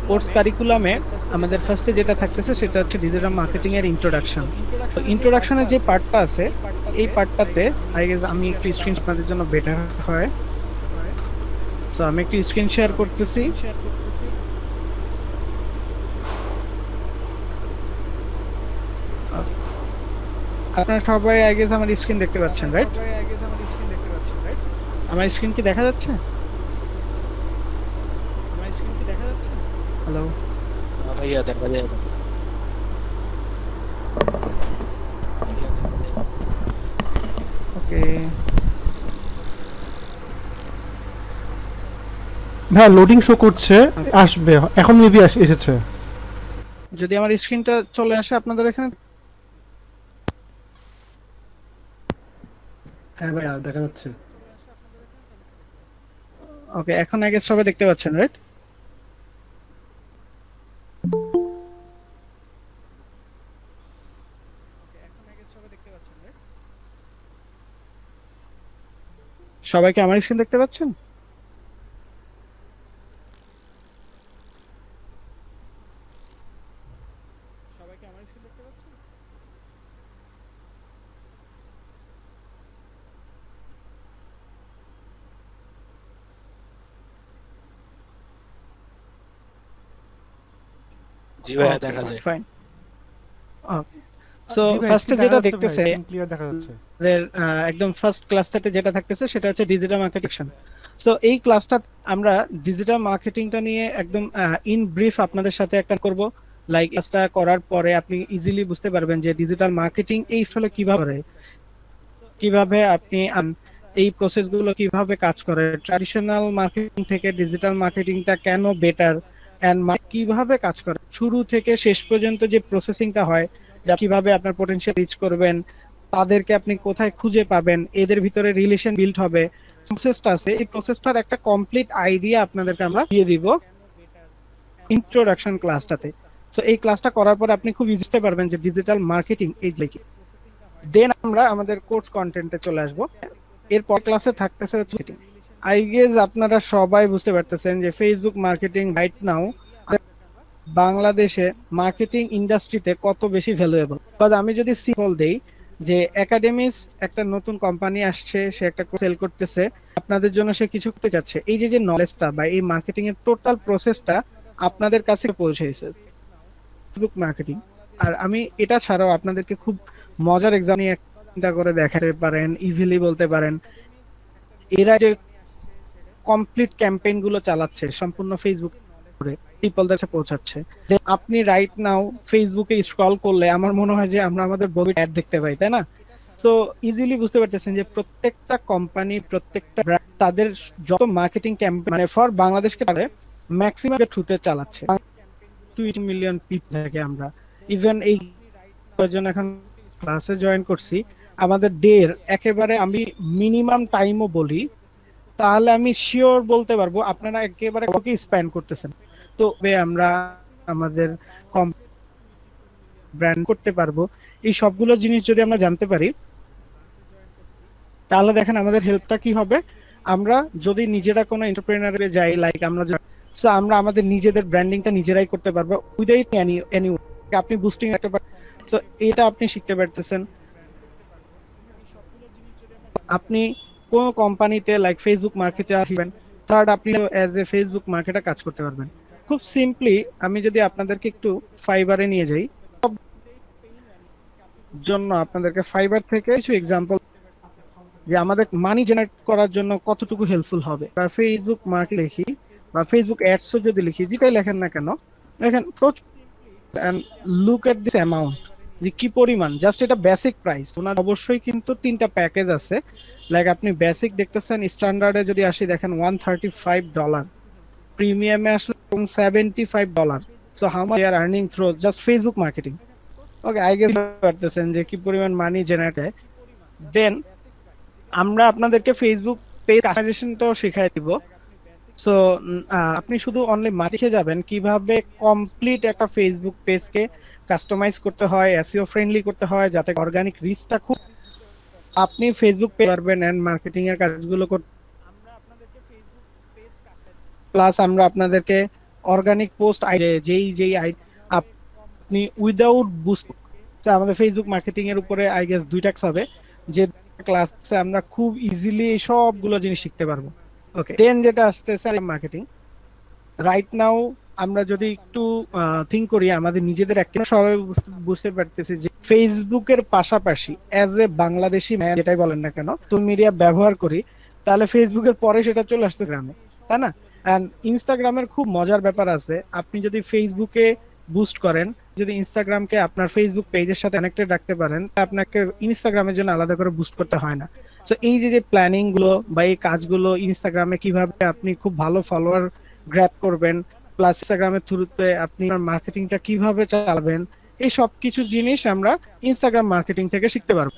Course কারিকুলামে আমাদের ফার্স্টে যেটা থাকতেছে সেটা হচ্ছে ডিজিটাল মার্কেটিং এর ইন্ট্রোডাকশন। তো ইন্ট্রোডাকশনের যে পার্টটা আছে এই পার্টটাতে আই গেস আমি একটু স্ক্রিন আপনাদের জন্য বেটার হয়। তো আমি একটু স্ক্রিন শেয়ার করতেছি। আপনারা সবাই আই গেস আমার স্ক্রিন দেখতে পাচ্ছেন, রাইট? আমার স্ক্রিন কি দেখা যাচ্ছে? হ্যালো? हाँ भैया देखा जाए। ওকে। হ্যাঁ, লোডিং শো করছে, আসবে এখন, মেবি এসেছে। যদি আমার স্ক্রিনটা চলে আসে আপনাদের এখানে। হ্যাঁ ভাইয়া, দেখা যাচ্ছে। ওকে, এখন আই গেস সবাই দেখতে পাচ্ছেন, রাইট? সবাইকে আমার স্ক্রিন দেখতে পাচ্ছেন? जी भैया ওকে, देखा जाए। ফাইন। ওকে, সো জি ভাই, ফার্স্টে স্ক্রিন দেখা যেটা যাচ্ছে ভাই, দেখতেছে স্ক্রিন ক্লিয়ার দেখা যাচ্ছে। আমাদের একদম ফার্স্ট ক্লাসটাতে যেটা থাকতেছে সেটা হচ্ছে ডিজিটাল মার্কেটিং। সো এই ক্লাসটা আমরা ডিজিটাল মার্কেটিংটা নিয়ে একদম ইন ব্রিফ আপনাদের সাথে একটা করব। লাইক ক্লাসটা করার পরে আপনি ইজিলি বুঝতে পারবেন যে ডিজিটাল মার্কেটিং এই ফলে কিভাবে করে, কিভাবে আপনি এই প্রসেসগুলো কিভাবে কাজ করে, ট্র্যাডিশনাল মার্কেটিং থেকে ডিজিটাল মার্কেটিংটা কেন বেটার, এন্ড কিভাবে কাজ করে শুরু থেকে শেষ পর্যন্ত যে প্রসেসিংটা হয়, যা কিভাবে আপনার পটেনশিয়াল রিচ করবেন, তাদেরকে আপনি কোথায় খুঁজে পাবেন, এদের ভিতরে রিলেশন বিল্ড হবে, প্রসেসটা আছে, এই প্রসেসটার একটা কমপ্লিট আইডিয়া আপনাদেরকে আমরা দিয়ে দিব ইন্ট্রোডাকশন ক্লাসটাতে। সো এই ক্লাসটা করার পরে আপনি খুব বুঝতে পারবেন যে ডিজিটাল মার্কেটিং এই যে কি। দেন আমরা আমাদের কোর্স কন্টেন্টে চলে আসব। এরপর ক্লাসে থাকতেছে হচ্ছে আই গেস আপনারা সবাই বুঝতে পারতেছেন যে ফেসবুক মার্কেটিং রাইট নাও বাংলাদেশে মার্কেটিং ইন্ডাস্ট্রিতে কত বেশি ভ্যালুয়েবল। বাট আমি যদি সিম্পল দেই যে একাডেমিস একটা নতুন কোম্পানি আসছে, সে একটা সেল করতেছে আপনাদের জন্য, সে কিছু করতে যাচ্ছে, এই যে যে নলেজটা বা এই মার্কেটিং এর টোটাল প্রসেসটা আপনাদের কাছে পৌঁছেছে ফেসবুক মার্কেটিং। আর আমি এটা ছাড়াও আপনাদেরকে খুব মজার এক্সাম নিয়ে চিন্তা করে দেখাতে পারেন, ইভিলি বলতে পারেন। এরা যে কমপ্লিট ক্যাম্পেইন গুলো চালাচ্ছে সম্পূর্ণ ফেসবুক করে পিপলদের কাছে পৌঁছাচ্ছে, যে আপনি রাইট নাও ফেসবুকে স্ক্রল করলে আমার মনে হয় যে আমরা আমাদের বড় অ্যাড দেখতে পাই, তাই না? সো ইজিলি বুঝতে পারতেছেন যে প্রত্যেকটা কোম্পানি, প্রত্যেকটা brand তাদের যত মার্কেটিং ক্যাম্পেইন মানে ফর বাংলাদেশকে পারে ম্যাক্সিমাম থ্রুতে চালাচ্ছে। 2 মিলিয়ন পিপল থেকে আমরা ইভেন এই কয়েকজন এখন ক্লাসে জয়েন করছি, আমাদের ডের একেবারে আমি মিনিমাম টাইমও বলি তাহলে আমি শিওর বলতে পারবো আপনারা একেবারে কত কি স্পেন্ড করতেছেন। তো আমরা আমাদের কম ব্র্যান্ড করতে পারবো, এই সবগুলো জিনিস যদি আমরা জানতে পারি তাহলে দেখেন আমাদের হেল্পটা কি হবে। আমরা যদি নিজেরা কোনো এন্টারপ্রেনারে যাই, লাইক আমরা সো আমরা আমাদের নিজেদের ব্র্যান্ডিংটা নিজেরাই করতে পারবো উইদাউট এনি আপনি বুস্টিং রাখতে পারেন। সো এটা আপনি শিখতে পারতেছেন। আপনি কোন কোম্পানিতে লাইক ফেসবুক মার্কেটে আসবেন, থার্ড আপনি অ্যাজ এ ফেসবুক মার্কেটে কাজ করতে পারবেন খুব সিম্পলি। আমি যদি আপনাদেরকে একটু ফাইবারে নিয়ে যাই জন্য আপনাদেরকে ফাইবার থেকে কিছু এক্সাম্পল যে আমাদের মানি জেনারেট করার জন্য কতটুকু হেল্পফুল হবে। বা ফেসবুক মার্কেট লিখি বা ফেসবুক অ্যাডসও যদি লিখি, যেটাই লেখেন না কেন, দেখেন and look at this amount, যে কি পরিমাণ, জাস্ট এটা বেসিক প্রাইস। ওনার অবশ্যই কিন্তু 3টা প্যাকেজ আছে। লাইক আপনি বেসিক দেখতেছেন, স্ট্যান্ডার্ডে যদি আসি দেখেন $135, প্রিমিয়ামে আসলে $75। So how much they are earning through just Facebook marketing. Okay, I guess পারতেছেন যে কি পরিমাণ মানি জেনারেট হয়। দেন আমরা আপনাদেরকে ফেসবুক পেজ কাস্টমাইজেশনটাও শেখাই দিব। সো আপনি শুধু অনলি মাটিতে যাবেন কিভাবে কমপ্লিট একটা ফেসবুক পেজকে কাস্টমাইজ করতে হয়, এসইও ফ্রেন্ডলি করতে হয়, যাতে অর্গানিক রিচটা খুব আপনি ফেসবুক পেজ পারবেন এন্ড মার্কেটিং এর কাজগুলো করতে। প্লাস আমরা আপনাদেরকে অর্গানিক পোস্ট যেই যেই আপনি উইদাউট বুস্ট, আমাদের ফেসবুক মার্কেটিং এর উপরে আই গেস 2টা ক্লাস হবে, যে ক্লাসে আমরা খুব ইজিলি সবগুলো জিনিস শিখতে পারবো। ওকে, দেন যেটা আসতেছে মার্কেটিং। রাইট নাও আমরা যদি একটু থিঙ্ক করি আমাদের নিজেদের একটা, সবাই বুঝতে পারতেছি যে ফেসবুকের পাশাপাশি অ্যাজ এ বাংলাদেশি ম্যান যেটাই বলেন না কেন তো মিডিয়া ব্যবহার করি, তাহলে ফেসবুকের পরে সেটা চলে আসতে গ্রামে, তাই না? এন্ড ইনস্টাগ্রামের খুব মজার ব্যাপার আছে, আপনি যদি ফেসবুকে বুস্ট করেন, যদি ইনস্টাগ্রামকে আপনার ফেসবুক পেজের সাথে কানেক্টেড রাখতে পারেন, আপনাকে ইনস্টাগ্রামের জন্য আলাদা করে বুস্ট করতে হয় না। তো এই যে যে প্ল্যানিং গুলো বা এই কাজগুলো ইনস্টাগ্রামে কিভাবে আপনি খুব ভালো ফলোয়ার গ্র্যাব করবেন, প্লাস ইনস্টাগ্রামের থ্রুতে আপনি মার্কেটিংটা কিভাবে চালাবেন, এই সব কিছু জিনিস আমরা ইনস্টাগ্রাম মার্কেটিং থেকে শিখতে পারবো।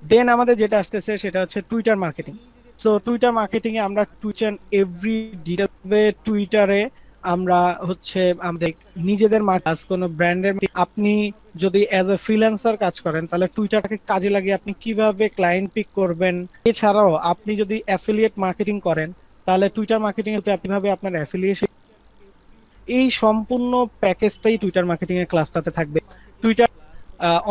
দেন আমাদের যেটা আসতেছে সেটা হচ্ছে Twitter marketing. So Twitter marketing এ আমরা টুইটার এভরি ডিটেইলসে টুইটারে আমরা হচ্ছে আমাদের নিজেদের মার্কেট কোনো ব্র্যান্ডের, আপনি যদি অ্যাজ এ ফ্রিল্যান্সার কাজ করেন তাহলে টুইটারটাকে কাজে লাগিয়ে আপনি কিভাবে ক্লায়েন্ট পিক করবেন। এছাড়াও আপনি যদি অ্যাফিলিয়েট মার্কেটিং করেন তাহলে টুইটার মার্কেটিং এ আপনি কিভাবে আপনার অ্যাফিলিয়েশন, এই সম্পূর্ণ প্যাকেজটাই টুইটার মার্কেটিং এর ক্লাসটাতে থাকবে। টুইটার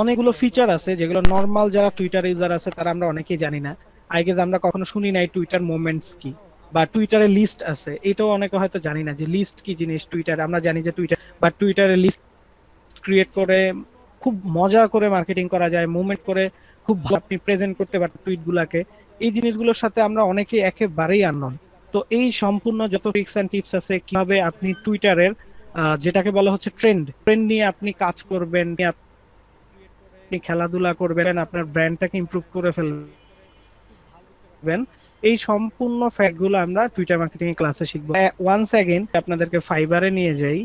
অনেকগুলো ফিচার আছে যেগুলো নর্মাল যারা টুইটার ইউজার আছে তারা আমরা অনেকেই জানি না। আই গেস আমরা কখনো শুনি নাই টুইটার মোমেন্টস কি, বা টুইটারে লিস্ট আছে, এটাও অনেকে হয়তো জানি না যে লিস্ট কি জিনিস। টুইটার আমরা জানি যে টুইটার, বা টুইটারে লিস্ট ক্রিয়েট করে খুব মজা করে মার্কেটিং করা যায়, মুভমেন্ট করে খুব ভালো আপনি প্রেজেন্ট করতে পারেন টুইট গুলাকে। এই জিনিসগুলোর সাথে আমরা অনেকেই একেবারেই আননোন। তো এই সম্পূর্ণ যত ট্রিক্স এন্ড টিপস আছে কিভাবে আপনি টুইটারের যেটাকে বলা হচ্ছে ট্রেন্ড নিয়ে আপনি কাজ করবেন, আপনি খেলাধুলা করবেন, আপনার ব্র্যান্ডটাকে ইমপ্রুভ করে ফেলবেন, এই সম্পূর্ণ ফ্যাক্টগুলো আমরা টুইটার মার্কেটিং এর ক্লাসে শিখবো। ওয়ান্স অ্যাগেন আপনাদেরকে ফাইবারে নিয়ে যাই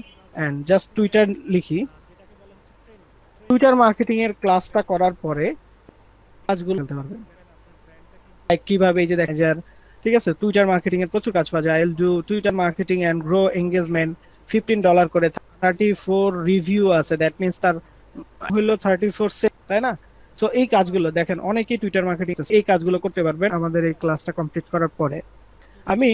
এন্ড জাস্ট টুইটার লিখি। টুইটার মার্কেটিং এর ক্লাসটা করার পরে কাজগুলো করতে পারবেন, লাইক কিভাবে এই যে দেখা যায়, ঠিক আছে, টুইটার মার্কেটিং এর প্রচুর কাজ পাওয়া যায়। I'll do Twitter marketing and grow engagement, $15 করে, 34 রিভিউ আছে, দ্যাট মিন্স তার হলো 34 সেল, তাই না? সো এই কাজগুলো দেখেন অনেকেই টুইটার মার্কেটিং এই কাজগুলো করতে পারবেন আমাদের এই ক্লাসটা কমপ্লিট করার পরে। আমি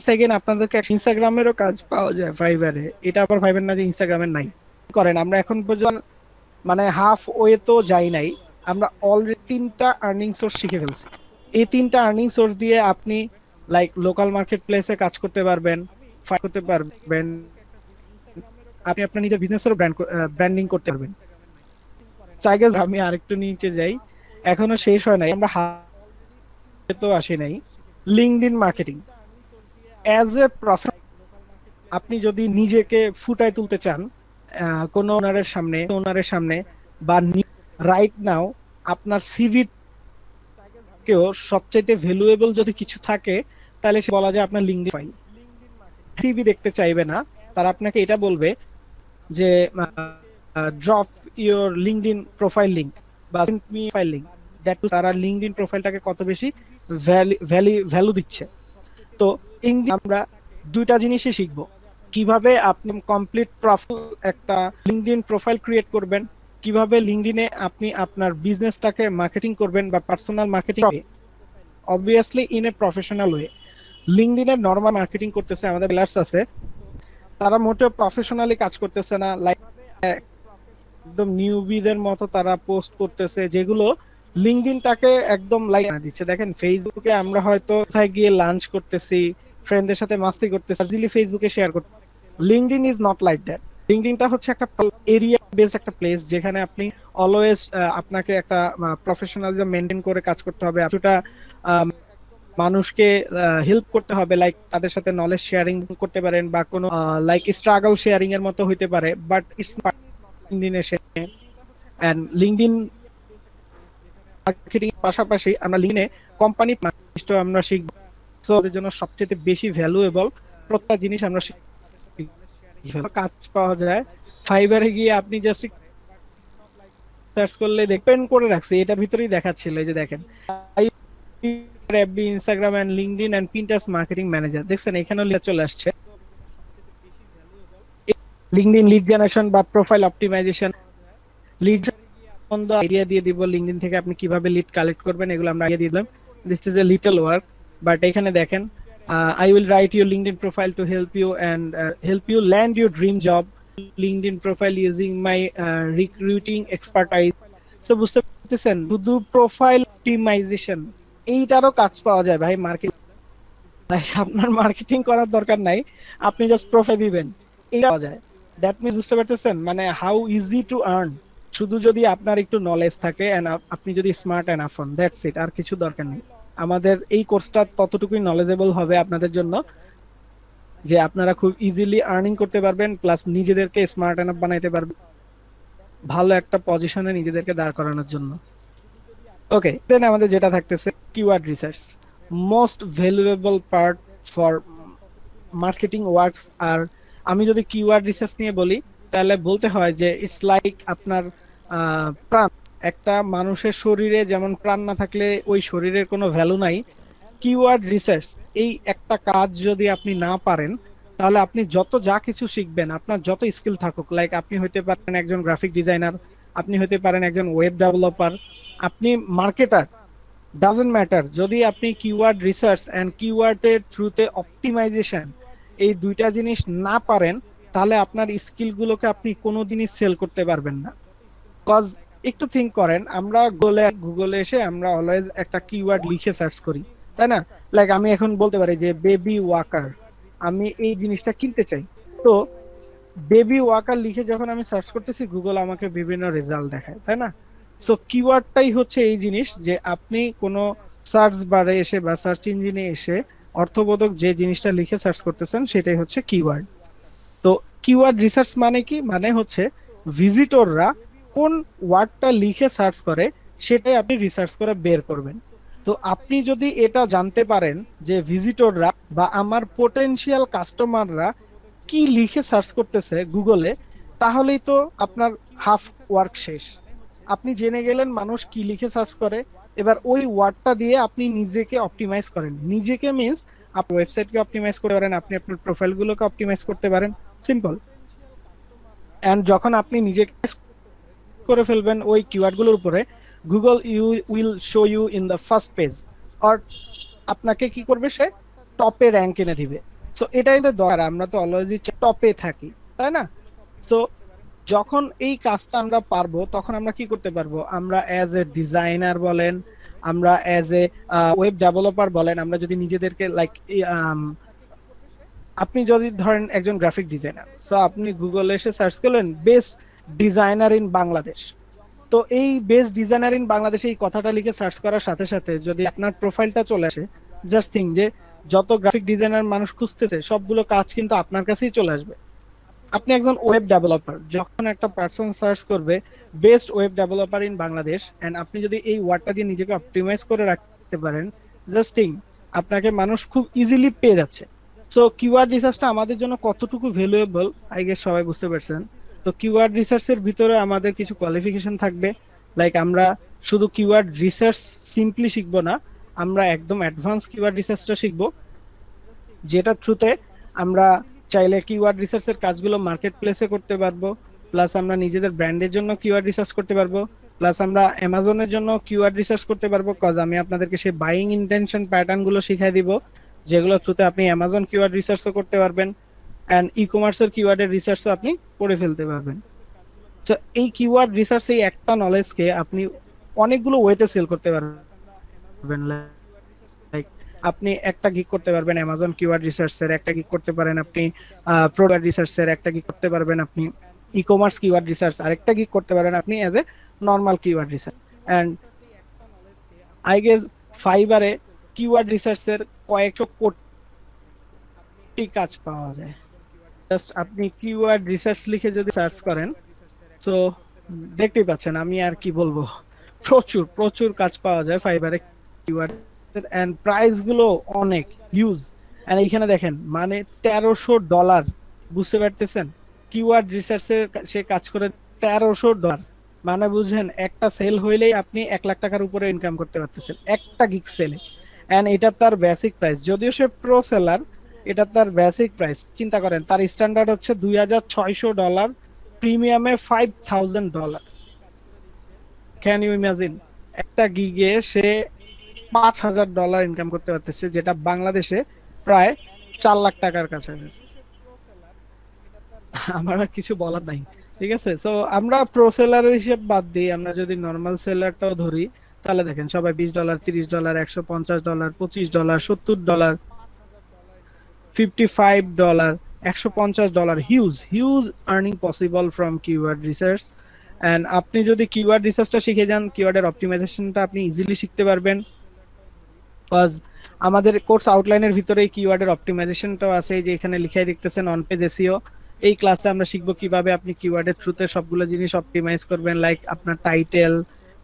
সেকেন্ড আপনাদেরকে ইনস্টাগ্রামেরও কাজ পাওয়া যায় ফাইবারে, এটা আবার ভাইবেন না যে ইনস্টাগ্রামের নাই। করেন আমরা এখন পর্যন্ত মানে হাফ ওয়ে তো যাই নাই, আমরা অলরেডি 3টা আর্নিং সোর্স শিখে ফেলছি। এই 3টা আর্নিং সোর্স দিয়ে আপনি লাইক লোকাল মার্কেট প্লেসে কাজ করতে পারবেন, ফাইট করতে পারবেন, আপনি আপনার নিজের বিজনেসেরও ব্র্যান্ডিং করতে পারবেন। চাইগে আমি আরেকটু নিচে যাই, এখনো শেষ হয় নাই, আমরা হাতে তো আসি নাই। LinkedIn marketing as a profession, আপনি যদি নিজেকে ফুটায় তুলতে চান কোনো ওনারের সামনে বা রাইট নাও আপনার সিভি কেও সবচাইতে ভ্যালুয়েবল যদি কিছু থাকে তাহলে সে বলা যায় আপনার লিঙ্কডইন ফাইল। সিভি দেখতে চাইবে না, তারা আপনাকে এটা বলবে যে drop your LinkedIn profile link বা send me file link, that তারা লিঙ্কডইন প্রোফাইলটাকে কত বেশি ভ্যালু দিচ্ছে। তো আমরা 2টা জিনিসই শিখবো, কিভাবে আপনি কমপ্লিট একটা লিঙ্কডইন প্রোফাইল ক্রিয়েট করবেন, কিভাবে লিঙ্কডইনে আপনি আপনার বিজনেসটাকে মার্কেটিং করবেন বা personal marketing, obviously in a professional way. লিঙ্কডইনে নরমাল মার্কেটিং করতেছে আমাদের প্লেয়ার্স আছে, তারা মোটেও প্রফেশনালি কাজ করতেছে না, লাইক একদম নিউবিদের মতো তারা পোস্ট করতেছে যেগুলো লিঙ্কডইনটাকে একদম লাইক দিচ্ছে। দেখেন ফেসবুকে আমরা হয়তো কোথায় গিয়ে লাঞ্চ করতেছি, ফ্রেন্ডদের সাথে মাস্তি করতেছি, ইজিলি ফেসবুকে শেয়ার করতে। LinkedIn is not like that. লিঙ্কডইনটা হচ্ছে একটা এরিয়া বেসড একটা প্লেস যেখানে আপনি অলওয়েজ আপনাকে একটা প্রফেশনালিজম মেনটেন করে কাজ করতে হবে, কিছুটা মানুষকে হেল্প করতে হবে, লাইক তাদের সাথে নলেজ শেয়ারিং করতে পারেন বা কোনো লাইক স্ট্রাগল শেয়ারিং এর মতো হইতে পারে, বাট ইটস লিঙ্কডইনে এন্ড লিঙ্কডইন মার্কেটিং এর পাশাপাশি আমরা লিঙ্কডইনে কোম্পানি মার্কেটিং আমরা শিখব। সো এর জন্য সবচেয়ে বেশি ভ্যালুয়েবল প্রত্যেকটা জিনিস আমরা কাজ পাওয়া যায়। ফাইবারে গিয়ে আপনি জাস্ট সার্চ করলে দেখবেন করে রাখছি, এটা ভিতরেই দেখাচ্ছিল, এই যে দেখেন Instagram and LinkedIn and Pinterest marketing manager, দেখছেন এখানেও চলে আসছে। লিঙ্কডইন লিড জেনারেশন বা প্রোফাইল অপটিমাইজেশন, লিড আইডিয়া দিয়ে দিব লিঙ্কডইন থেকে আপনি কিভাবে লিড কালেক্ট করবেন, এগুলো আমরা আইডিয়া দিয়ে দিলাম। This is a little work, but এখানে দেখেন I will write your LinkedIn profile to help you and help you land your dream job. LinkedIn profile using my recruiting expertise. So বুঝতে পারতেছেন, শুধু প্রোফাইল অপটিমাইজেশন এইটারও কাজ পাওয়া যায় ভাই marketing. আপনার মার্কেটিং করার দরকার নাই, আপনি জাস্ট প্রোফাইল দিবেন, এটা পাওয়া যায়। দ্যাট মিনস বুঝতে পারতেছেন মানে হাউ ইজি টু আর্ন। শুধু যদি আপনার একটু নলেজ থাকে এন্ড আপনি যদি স্মার্ট এনাফ হন, দ্যাটস ইট, আর কিছু দরকার নেই। আমাদের এই কোর্সটা ততটুকুই নলেজেবল হবে আপনাদের জন্য যে আপনারা খুব ইজিলি আর্নিং করতে পারবেন, প্লাস নিজেদেরকে স্মার্ট এনাফ বানাইতে পারবেন ভালো একটা পজিশনে নিজেদেরকে দাঁড় করানোর জন্য। ওকে, দেন আমাদের যেটা থাকতেছে keyword research, most valuable part for marketing works. আর আমি যদি কিওয়ার্ড রিসার্চ নিয়ে বলি তাহলে বলতে হয় যে ইটস লাইক আপনার প্রাণ। একটা মানুষের শরীরে যেমন প্রাণ না থাকলে ওই শরীরের কোনো ভ্যালু নাই, কিওয়ার্ড রিসার্চ এই একটা কাজ যদি আপনি না পারেন তাহলে আপনি যত যা কিছু শিখবেন, আপনার যত স্কিল থাকুক, লাইক আপনি হতে পারেন একজন গ্রাফিক ডিজাইনার, আপনি হতে পারেন একজন ওয়েব ডেভেলপার, আপনি মার্কেটার, ডাজন্ট ম্যাটার, যদি আপনি কিওয়ার্ড রিসার্চ এন্ড কিওয়ার্ডের থ্রুতে অপটিমাইজেশন এই দুইটা জিনিস না পারেন তাহলে আপনার স্কিলগুলোকে আপনি কোনোদিনই সেল করতে পারবেন না। কজ একটু থিঙ্ক করেন, আমরা গুগলে এসে আমরা অলওয়েজ একটা কিওয়ার্ড লিখে সার্চ করি, তাই না? লাইক আমি এখন বলতে পারি যে বেবি ওয়াকার, আমি এই জিনিসটা কিনতে চাই। তো বেবি ওয়াকার লিখে যখন আমি সার্চ করতেছি গুগল আমাকে বিভিন্ন রেজাল্ট দেখায়, তাই না? সো কিওয়ার্ডটাই হচ্ছে এই জিনিস যে আপনি কোনো সার্চ বারে এসে বা সার্চ ইঞ্জিনে এসে অর্থবোধক যে জিনিসটা লিখে সার্চ করতেছেন সেটাই হচ্ছে কিওয়ার্ড। তো কিওয়ার্ড রিসার্চ মানে কি, মানে হচ্ছে ভিজিটররা কোন ওয়ার্ডটা লিখে সার্চ করে সেটাই আপনি রিসার্চ করে বের করবেন। তো আপনি যদি এটা জানতে পারেন যে ভিজিটররা বা আমার পোটেনশিয়াল কাস্টমাররা কি লিখে সার্চ করতেছে গুগলে, তাহলেই তো আপনার হাফ ওয়ার্ক শেষ। আপনি জেনে গেলেন মানুষ কি লিখে সার্চ করে, এবার ওই ওয়ার্ডটা দিয়ে আপনি নিজেকে অপটিমাইজ করেন। নিজেকে মিন্স আপনি ওয়েবসাইটকে অপটিমাইজ করতে পারেন, আপনি আপনার প্রোফাইলগুলোকে অপটিমাইজ করতে পারেন, সিম্পল। এন্ড যখন আপনি নিজেকে করে ফেলবেন ওই কিওয়ার্ডগুলোর উপরে, Google will show you in the first page, আর আপনাকে কি করবে, সে টপে র্যাঙ্ক এনে দিবে। সো এটাই তো দরকার, আমরা তো অলওয়েজ টপে থাকি, তাই না? সো যখন এই কাজটা আমরা পারবো তখন আমরা কি করতে পারবো, আমরা অ্যাজ এ ডিজাইনার বলেন, আমরা অ্যাজ এ ওয়েব ডেভেলপার বলেন, আমরা যদি নিজেদেরকে লাইক আপনি যদি ধরেন একজন গ্রাফিক ডিজাইনার, সো আপনি গুগলে এসে সার্চ করলেন বেস্ট ডিজাইনার ইন বাংলাদেশ। তো এই বেস্ট ডিজাইনার ইন বাংলাদেশে এই কথাটা লিখে সার্চ করার সাথে সাথে যদি আপনার প্রোফাইলটা চলে আসে, জাস্ট থিঙ্ক যে যত গ্রাফিক ডিজাইনার মানুষ খুঁজতেছে সবগুলো কাজ কিন্তু আপনার কাছেই চলে আসবে। আপনি একজন ওয়েব ডেভেলপার, যখন একটা পারসন সার্চ করবে best web developer in Bangladesh and আপনি যদি এই ওয়ার্ডটা দিয়ে নিজেকে অপটিমাইজ করে রাখতে পারেন, জাস্ট থিঙ্ক আপনাকে মানুষ খুব ইজিলি পেয়ে যাচ্ছে। সো কিওয়ার্ড রিসার্চটা আমাদের জন্য কতটুকু ভ্যালুয়েবল আই গেস সবাই বুঝতে পারছেন। তো কিওয়ার্ড রিসার্চের ভিতরে আমাদের কিছু কোয়ালিফিকেশন থাকবে, লাইক আমরা শুধু কিওয়ার্ড রিসার্চ সিম্পলি শিখবো না, আমরা একদম অ্যাডভান্স কিওয়ার্ড রিসার্চটা শিখবো, যেটা থ্রুতে আমরা চাইলে কিওয়ার্ড রিসার্চের কাজগুলো মার্কেট প্লেসে করতে পারবো, প্লাস আমরা নিজেদের ব্র্যান্ডের জন্য কিওয়ার্ড রিসার্চ করতে পারবো, প্লাস আমরা অ্যামাজনের জন্য কিওয়ার্ড রিসার্চ করতে পারবো। কজ আমি আপনাদেরকে সেই বাইং ইন্টেনশন প্যাটার্ন গুলো শিখাই দিব যেগুলো থ্রুতে আপনি অ্যামাজন কিওয়ার্ড রিসার্চও করতে পারবেন এন্ড ই কমার্সের কিওয়ার্ডের রিসার্চও আপনি করে ফেলতে পারবেন। তো এই কিওয়ার্ড রিসার্চ এই একটা নলেজকে আপনি অনেকগুলো ওয়েতে সেল করতে পারবেন। লাইক আপনি একটা গিগ করতে পারবেন অ্যামাজন কিওয়ার্ড রিসার্চের, একটা গিগ করতে পারেন আপনি প্রোডাক্ট রিসার্চের, একটা গিগ করতে পারবেন আপনি ই কমার্স কিওয়ার্ড রিসার্চ, আরেকটা গিগ করতে পারেন আপনি as a normal keyword research. And I guess ফাইবারে কিওয়ার্ড রিসার্চের কয়েকশো কোটি কাজ পাওয়া যায়। জাস্ট আপনি কিওয়ার্ড রিসার্চ লিখে যদি সার্চ করেন, তো দেখতেই পাচ্ছেন আমি আর কি বলবো, প্রচুর প্রচুর কাজ পাওয়া যায় ফাইবারে কিওয়ার্ড এন্ড প্রাইস গুলো অনেক হিউজ। এন্ড এইখানে দেখেন মানে $1300, বুঝতে পারতেছেন? কিওয়ার্ড রিসার্চের সে কাজ করে $1300, মানে বুঝেন একটা সেল হইলেই আপনি 1 লাখ টাকার উপরে ইনকাম করতে পারতেছেন একটা গিগ সেলে। এন্ড এটা তার বেসিক প্রাইস, যদিও সে প্রো সেলার, এটা তার বেসিক প্রাইস। চিন্তা করেন তার স্ট্যান্ডার্ড হচ্ছে $2600, প্রিমিয়ামে $5000। Can you imagine? একটা গিগে সে $5000 ইনকাম করতে পারতেছে, যেটা বাংলাদেশে প্রায় 4 লাখ টাকার কাছাকাছি। আমার আর কিছু বলার নাই, ঠিক আছে। সো আমরা প্রো সেলারের হিসেব বাদ দিই, আমরা যদি নর্মাল সেলারটাও ধরি, তাহলে দেখেন সবাই $20, $30, $150, $25, $70, $55, $150, huge huge earning possible from keyword research. And আপনি যদি কিওয়ার্ড রিসার্চটা শিখে যান, কিওয়ার্ডের অপটিমাইজেশনটা আপনি ইজিলি শিখতে পারবেন। কজ আমাদের কোর্স আউটলাইনের ভিতরে কিওয়ার্ডের অপটিমাইজেশনটাও আছে, এই যে এখানে লিখাই দেখতেছেন অন পেজ এসইও। এই ক্লাসে আমরা শিখবো কিভাবে আপনি কিওয়ার্ডের থ্রুতে সবগুলো জিনিস অপটিমাইজ করবেন, লাইক আপনার টাইটেল,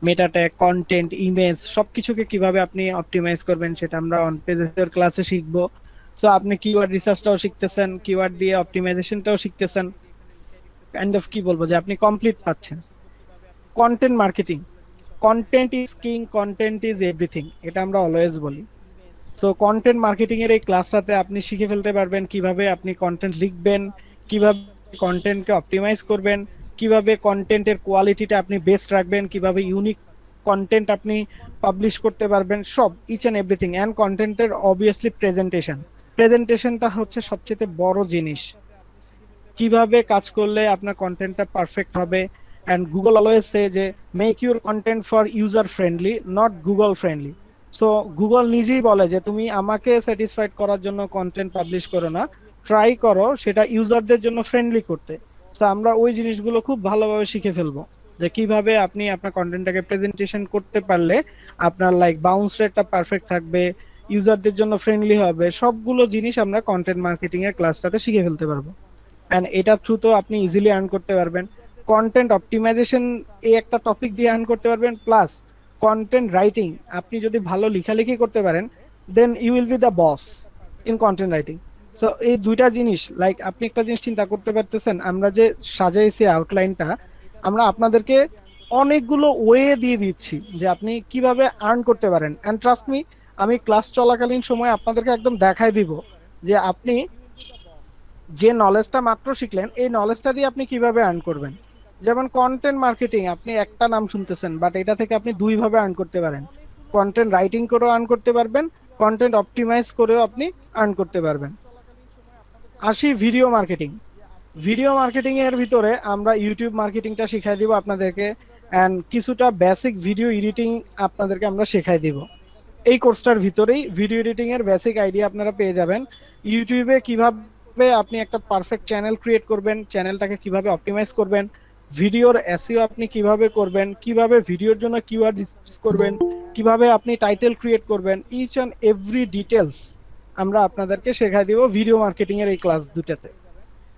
মেটা ট্যাগ, কন্টেন্ট, ইমেজ সবকিছুকে কিভাবে আপনি অপটিমাইজ করবেন সেটা আমরা অন পেজ এসইওর ক্লাসে শিখবো। সো আপনি কিওয়ার্ড রিসার্চটাও শিখতেছেন, কিওয়ার্ড দিয়ে অপটিমাইজেশনটাও শিখতেছেন। কাইন্ড অফ কি বলবো যে আপনি কমপ্লিট পাচ্ছেন। Content marketing, content is king, content is everything, এটা আমরা অলওয়েজ বলি। সো কন্টেন্ট মার্কেটিং এর এই ক্লাসটাতে আপনি শিখে ফেলতে পারবেন কিভাবে আপনি কন্টেন্ট লিখবেন, কিভাবে কন্টেন্টকে অপটিমাইজ করবেন, কিভাবে কন্টেন্টের কোয়ালিটিটা আপনি বেস্ট রাখবেন, কিভাবে ইউনিক কন্টেন্ট আপনি পাবলিশ করতে পারবেন, সব ইচ এন্ড এভরিথিং। এন্ড কন্টেন্টের অবভিয়াসলি প্রেজেন্টেশনটা হচ্ছে সবচেয়ে বড় জিনিস। কিভাবে কাজ করলে আপনার কন্টেন্টটা পারফেক্ট হবে। এন্ড গুগল অলওয়েজ সে যে make your content for user friendly, not Google friendly. So Google নিজেই বলে যে তুমি আমাকে স্যাটিসফাইড করার জন্য কন্টেন্ট পাবলিশ করো না, ট্রাই করো সেটা ইউজারদের জন্য ফ্রেন্ডলি করতে। সো আমরা ওই জিনিসগুলো খুব ভালোভাবে শিখে ফেলবো, যে কিভাবে আপনি আপনার কন্টেন্টটাকে প্রেজেন্টেশন করতে পারলে আপনার লাইক বাউন্স রেটটা পারফেক্ট থাকবে, ইউজারদের জন্য ফ্রেন্ডলি হবে। সবগুলো জিনিস আমরা কন্টেন্ট মার্কেটিং এর ক্লাসটাতে শিখে ফেলতে পারবো। এন্ড এটা থ্রুতেও আপনি ইজিলি আর্ন করতে পারবেন। কন্টেন্ট অপটিমাইজেশন এই একটা টপিক দিয়ে আর্ন করতে পারবেন, প্লাস কন্টেন্ট রাইটিং। আপনি যদি ভালো লেখালেখি করতে পারেন, then you will be the boss in content writing. So এই দুইটা জিনিস, লাইক আপনি একটা জিনিস চিন্তা করতে পারতেছেন, আমরা যে সাজাইছি আউটলাইনটা, আমরা আপনাদেরকে অনেকগুলো ওয়ে দিয়ে দিচ্ছি যে আপনি কিভাবে আর্ন করতে পারেন। এন্ড ট্রাস্ট মি, আমি ক্লাস চলাকালীন সময় আপনাদেরকে একদম দেখাই দিব যে আপনি যে নলেজটা মাত্র শিখলেন, এই নলেজটা দিয়ে আপনি কিভাবে আর্ন করবেন। যেমন কন্টেন্ট মার্কেটিং, আপনি একটা নাম শুনতেছেন, বাট এটা থেকে আপনি দুই ভাবে আর্ন করতে পারেন। কন্টেন্ট রাইটিং করেও আর্ন করতে পারবেন, কন্টেন্ট অপটিমাইজ করেও আপনি আর্ন করতে পারবেন। আসি ভিডিও মার্কেটিং। ভিডিও মার্কেটিং এর ভিতরে আমরা ইউটিউব মার্কেটিংটা শিখাই দিব আপনাদেরকে, এন্ড কিছুটা বেসিক ভিডিও এডিটিং আপনাদেরকে আমরা শেখাই দিব। এই কোর্সটার ভিতরেই ভিডিও এডিটিং এর বেসিক আইডিয়া আপনারা পেয়ে যাবেন। ইউটিউবে কিভাবে আপনি একটা পারফেক্ট চ্যানেল ক্রিয়েট করবেন, চ্যানেলটাকে কিভাবে অপটিমাইজ করবেন, ভিডিওর এসইও আপনি কিভাবে করবেন, কিভাবে ভিডিওর জন্য কিওয়ার্ড রিসার্চ করবেন, কিভাবে আপনি টাইটেল ক্রিয়েট করবেন, ইচ এন্ড এভরি ডিটেলস আমরা আপনাদেরকে শেখাই দিব ভিডিও মার্কেটিং এর এই ক্লাস দুটাতে।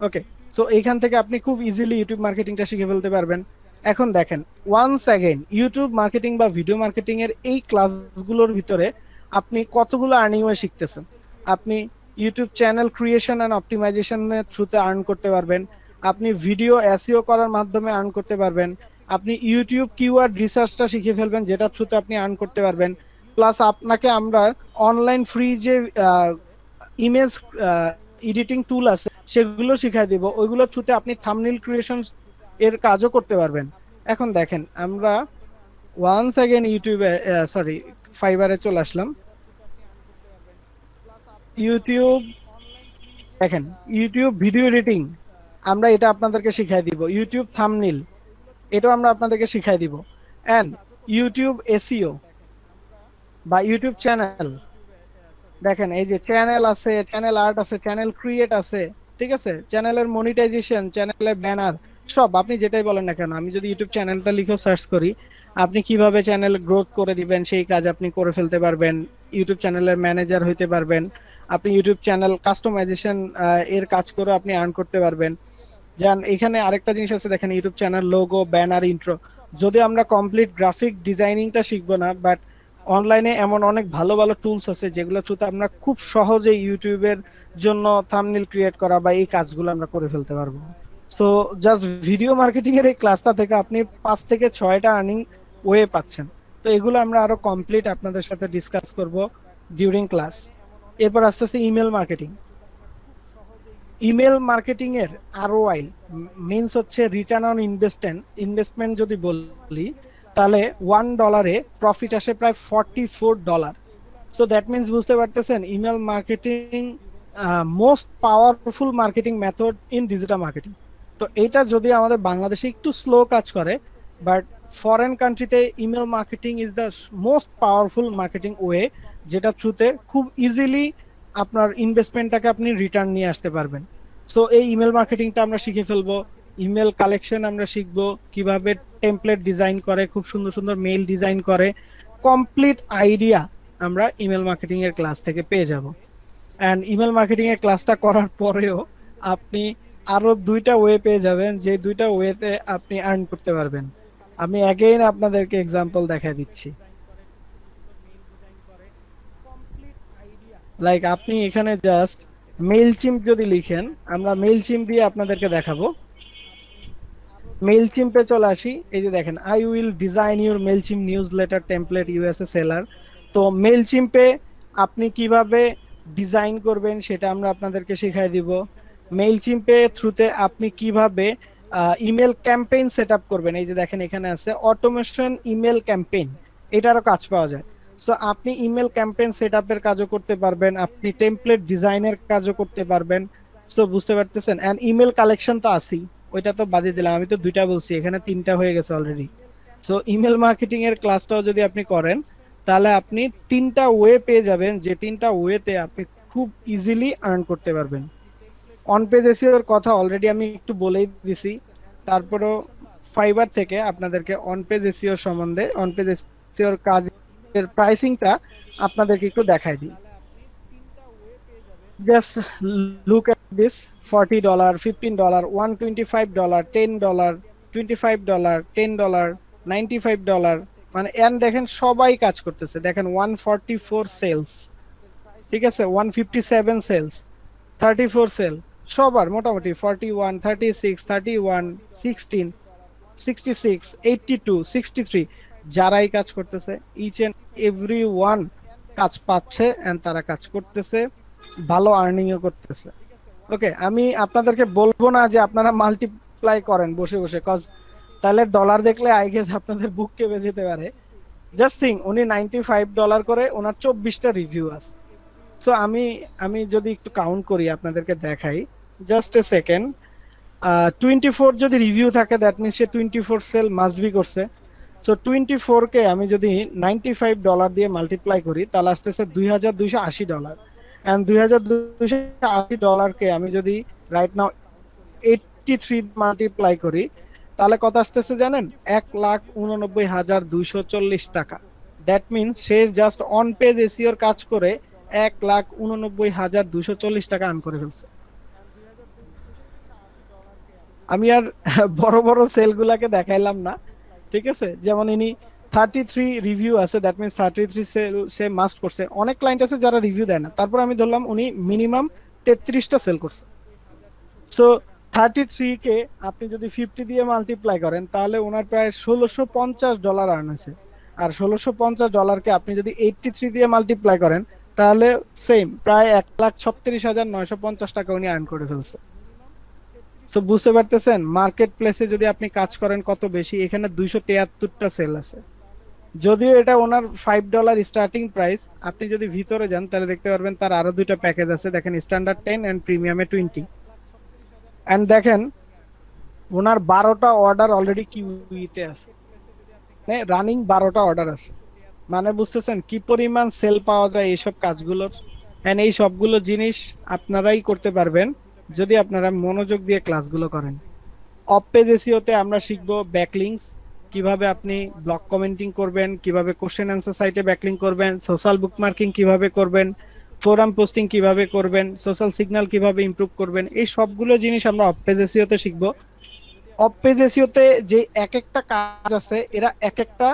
ওকে, সো এইখান থেকে আপনি খুব ইজিলি ইউটিউব মার্কেটিংটা শিখে ফেলতে পারবেন। এখন দেখেন, ওয়ান্স অ্যাগেন ইউটিউব মার্কেটিং বা ভিডিও মার্কেটিং এর এই ক্লাসগুলোর ভিতরে আপনি কতগুলো আর্নিং ওয়ে শিখতেছেন। আপনি ইউটিউব চ্যানেল ক্রিয়েশন এন্ড অপটিমাইজেশনের থ্রুতে আর্ন করতে পারবেন, আপনি ভিডিও এসইও করার মাধ্যমে আর্ন করতে পারবেন, আপনি ইউটিউব কিওয়ার্ড রিসার্চটা শিখে ফেলবেন যেটা থ্রুতে আপনি আর্ন করতে পারবেন। প্লাস আপনাকে আমরা অনলাইন ফ্রি যে ইমেজ এডিটিং টুল আছে সেগুলো শিখাই দিব, ওইগুলোর থ্রুতে আপনি থাম্বনেল ক্রিয়েশন এর কাজও করতে পারবেন। এখন দেখেন, আমরা ওয়ান্স অ্যাগেন ইউটিউবে ফাইবারে চলে আসলাম। ইউটিউব দেখেন, ইউটিউব ভিডিও এডিটিং আমরা এটা আপনাদেরকে শিখাই দিব। ইউটিউব থাম্বনেল এটাও আমরা আপনাদেরকে শিখাই দিব। এন্ড ইউটিউব এসইও বা ইউটিউব চ্যানেল, দেখেন এই যে চ্যানেল আছে, চ্যানেল আর্ট আছে, চ্যানেল ক্রিয়েট আছে, ঠিক আছে, চ্যানেলের মনিটাইজেশন, চ্যানেলের ব্যানার, সব আপনি যেটাই বলেন না কেন। আমি যদি ইউটিউব চ্যানেলটা লিখে সার্চ করি, আপনি কিভাবে চ্যানেল গ্রোথ করে দিবেন সেই কাজ আপনি করে ফেলতে পারবেন। ইউটিউব চ্যানেলের ম্যানেজার হইতে পারবেন, আপনি ইউটিউব চ্যানেল কাস্টমাইজেশন এর কাজ করে আপনি আর্ন করতে পারবেন। যেমন এখানে আরেকটা জিনিস আছে, দেখেন YouTube channel logo, banner, intro. যদি আমরা কমপ্লিট গ্রাফিক ডিজাইনিংটা শিখবো না, বাট অনলাইনে এমন অনেক ভালো ভালো টুলস আছে যেগুলো থ্রুতে আমরা খুব সহজে ইউটিউবের জন্য থাম্বনেল ক্রিয়েট করা বা এই কাজগুলো আমরা করে ফেলতে পারবো। সো জাস্ট ভিডিও মার্কেটিং এর এই ক্লাসটা থেকে আপনি 5 থেকে 6টা আর্নিং ওয়ে পাচ্ছেন। তো এগুলো আমরা আরো কমপ্লিট আপনাদের সাথে ডিসকাস করব ডিউরিং ক্লাস। এরপর আস্তে আস্তে ইমেল মার্কেটিং। ইমেল মার্কেটিং এর আরওআই মিন্স হচ্ছে রিটার্ন অন ইনভেস্টমেন্ট যদি বলি, তাহলে $1 প্রফিট আসে প্রায় $44। সো দ্যাট মিন্স বুঝতে পারতেছেন email marketing most powerful marketing method in digital marketing. তো এটা যদি আমাদের বাংলাদেশে একটু স্লো কাজ করে, বাট ফরেন কান্ট্রিতে email marketing is the most powerful marketing way, যেটা থ্রুতে খুব ইজিলি আপনার ইনভেস্টমেন্টটাকে আপনি রিটার্ন নিয়ে আসতে পারবেন। সো এই ইমেল মার্কেটিংটা আমরা শিখে ফেলবো, ইমেল কালেকশন আমরা শিখবো, কিভাবে টেমপ্লেট ডিজাইন করে, খুব সুন্দর সুন্দর মেইল ডিজাইন করে, কমপ্লিট আইডিয়া আমরা ইমেল মার্কেটিং এর ক্লাস থেকে পেয়ে যাব। অ্যান্ড ইমেল মার্কেটিং এর ক্লাসটা করার পরেও আপনি আরো দুইটা ওয়ে পেয়ে যাবেন, যে দুইটা ওয়েতে আপনি আর্ন করতে পারবেন। আমি অ্যাগেইন আপনাদেরকে এক্সাম্পল দেখাই দিচ্ছি। লাইক আপনি এখানে জাস্ট মেইলচিম্প যদি লিখেন, আমরা মেইলচিম্প দিয়ে আপনাদেরকে দেখাবো। মেইলচিম্পে চলে আসি, এই যে দেখেন I will design your Mailchimp news letter template USA seller. তো মেইলচিম্পে আপনি কিভাবে ডিজাইন করবেন সেটা আমরা আপনাদেরকে শেখাই দিব। মেইলচিম্পে থ্রুতে আপনি কিভাবে ইমেল ক্যাম্পেইন সেট আপ করবেন, এই যে দেখেন এখানে আছে অটোমেশন ইমেল ক্যাম্পেইন, এটারও কাজ পাওয়া যায়। সো আপনি ইমেল ক্যাম্পেইন সেট আপের কাজও করতে পারবেন, আপনি টেমপ্লেট ডিজাইনের কাজও করতে পারবেন। সো বুঝতে পারতেছেন। অ্যান্ড ইমেল কালেকশন তো আছেই, ওইটা তো বাদে দিলাম, আমি তো দুইটা বলছি, এখানে তিনটা হয়ে গেছে অলরেডি। সো ইমেল মার্কেটিং এর ক্লাসটাও যদি আপনি করেন, তাহলে আপনি তিনটা ওয়ে পেয়ে যাবেন, যে তিনটা ওয়েতে আপনি খুব ইজিলি আর্ন করতে পারবেন। অন পেজ এসইওর কথা অলরেডি আমি একটু বলেই দিছি, তারপরেও ফাইবার থেকে আপনাদেরকে অন পেজ এসইওর সম্বন্ধে, অন পেজ এসইওর কাজের প্রাইসিংটা আপনাদেরকে একটু দেখাই দিই। জাস্ট লুক এট দিস, $40, $15, $125, $10, $25, $10, $95, মানে এন্ড দেখেন সবাই কাজ করতেছে। দেখেন 144 সেলস, ঠিক আছে, 157 সেলস, 34 সেল, সবার মোটামুটি 41, 36, 31, 16, 66, 82, 63, যারাই কাজ করতেছে ইচ এন্ড এভরি ওয়ান কাজ পাচ্ছে এন্ড তারা কাজ করতেছে, ভালো আর্নিংও করতেছে। ওকে, আমি আপনাদেরকে বলবো না যে আপনারা মাল্টিপ্লাই করেন বসে বসে, কজ তাহলে ডলার দেখলে আই গেস আপনাদের বুক কেঁপে যেতে পারে। জাস্ট থিং, উনি $95 করে, ওনার 24টা রিভিউ আছে। সো আমি যদি একটু কাউন্ট করি আপনাদেরকে দেখাই, জাস্ট এ সেকেন্ড। 24 যদি রিভিউ থাকে, দ্যাট মিনস সে 24 সেল মাস্ট বি করছে। সো 24 কে আমি যদি $95 দিয়ে মাল্টিপ্লাই করি, তাহলে আসতেছে $2280। এন্ড $2280 কে আমি যদি রাইট নাও 83 মাল্টিপ্লাই করি, তাহলে কত আসতেছে জানেন? 1,89,240 টাকা। দ্যাট মিনস সে জাস্ট অন পেজ এসইওর কাজ করে 1,89,240 টাকা আর্ন করে ফেলছে। আমি আর বড় বড় সেল গুলাকে দেখাইলাম না, ঠিক আছে। যেমন ইনি 33 রিভিউ আছে, দ্যাট মিনস 33 সেল সে মাস্ট করছে। অনেক ক্লায়েন্ট আছে যারা রিভিউ দেয় না, তারপর আমি ধরলাম উনি মিনিমাম 33টা সেল করছে। সো 33 কে আপনি যদি 50 দিয়ে মাল্টিপ্লাই করেন, তাহলে ওনার প্রায় $1,650 আর্ন হয়েছে। আর $1,650 কে আপনি যদি 83 দিয়ে মাল্টিপ্লাই করেন, তাহলে সেম প্রায় 1,36,950 টাকা উনি আর্ন করে ফেলছে। তো বুঝতে পারতেছেন মার্কেট প্লেসে যদি আপনি কাজ করেন কত বেশি। এখানে 273টা সেল আছে, যদিও এটা ওনার $5 স্টার্টিং প্রাইস। আপনি যদি ভিতরে যান তাহলে দেখতে পারবেন তার আরো দুইটা প্যাকেজ আছে, দেখেন স্ট্যান্ডার্ড 10 এন্ড প্রিমিয়ামে 20। এন্ড দেখেন ওনার 12টা অর্ডার অলরেডি কিউইতে আছে, রানিং 12টা অর্ডার আছে। মানে বুঝতেছেন কি পরিমাণ সেল পাওয়া যায় এইসব কাজগুলোর। এন্ড এই সবগুলো জিনিস আপনারাই করতে পারবেন যদি আপনারা মনোযোগ দিয়ে ক্লাসগুলো করেন। অফ পেজ এসইওতে আমরা শিখবো ব্যাকলিংকস, কিভাবে আপনি ব্লগ কমেন্টিং করবেন, কিভাবে কোশ্চেন অ্যান্সার সাইটে ব্যাকলিংক করবেন, সোশ্যাল বুকমার্কিং কিভাবে করবেন, ফোরাম পোস্টিং কিভাবে করবেন, সোশ্যাল সিগন্যাল কিভাবে ইমপ্রুভ করবেন, এই সবগুলো জিনিস আমরা অফ পেজ এসইওতে শিখবো। অফ পেজ এসইওতে যে এক একটা কাজ আছে, এরা এক একটা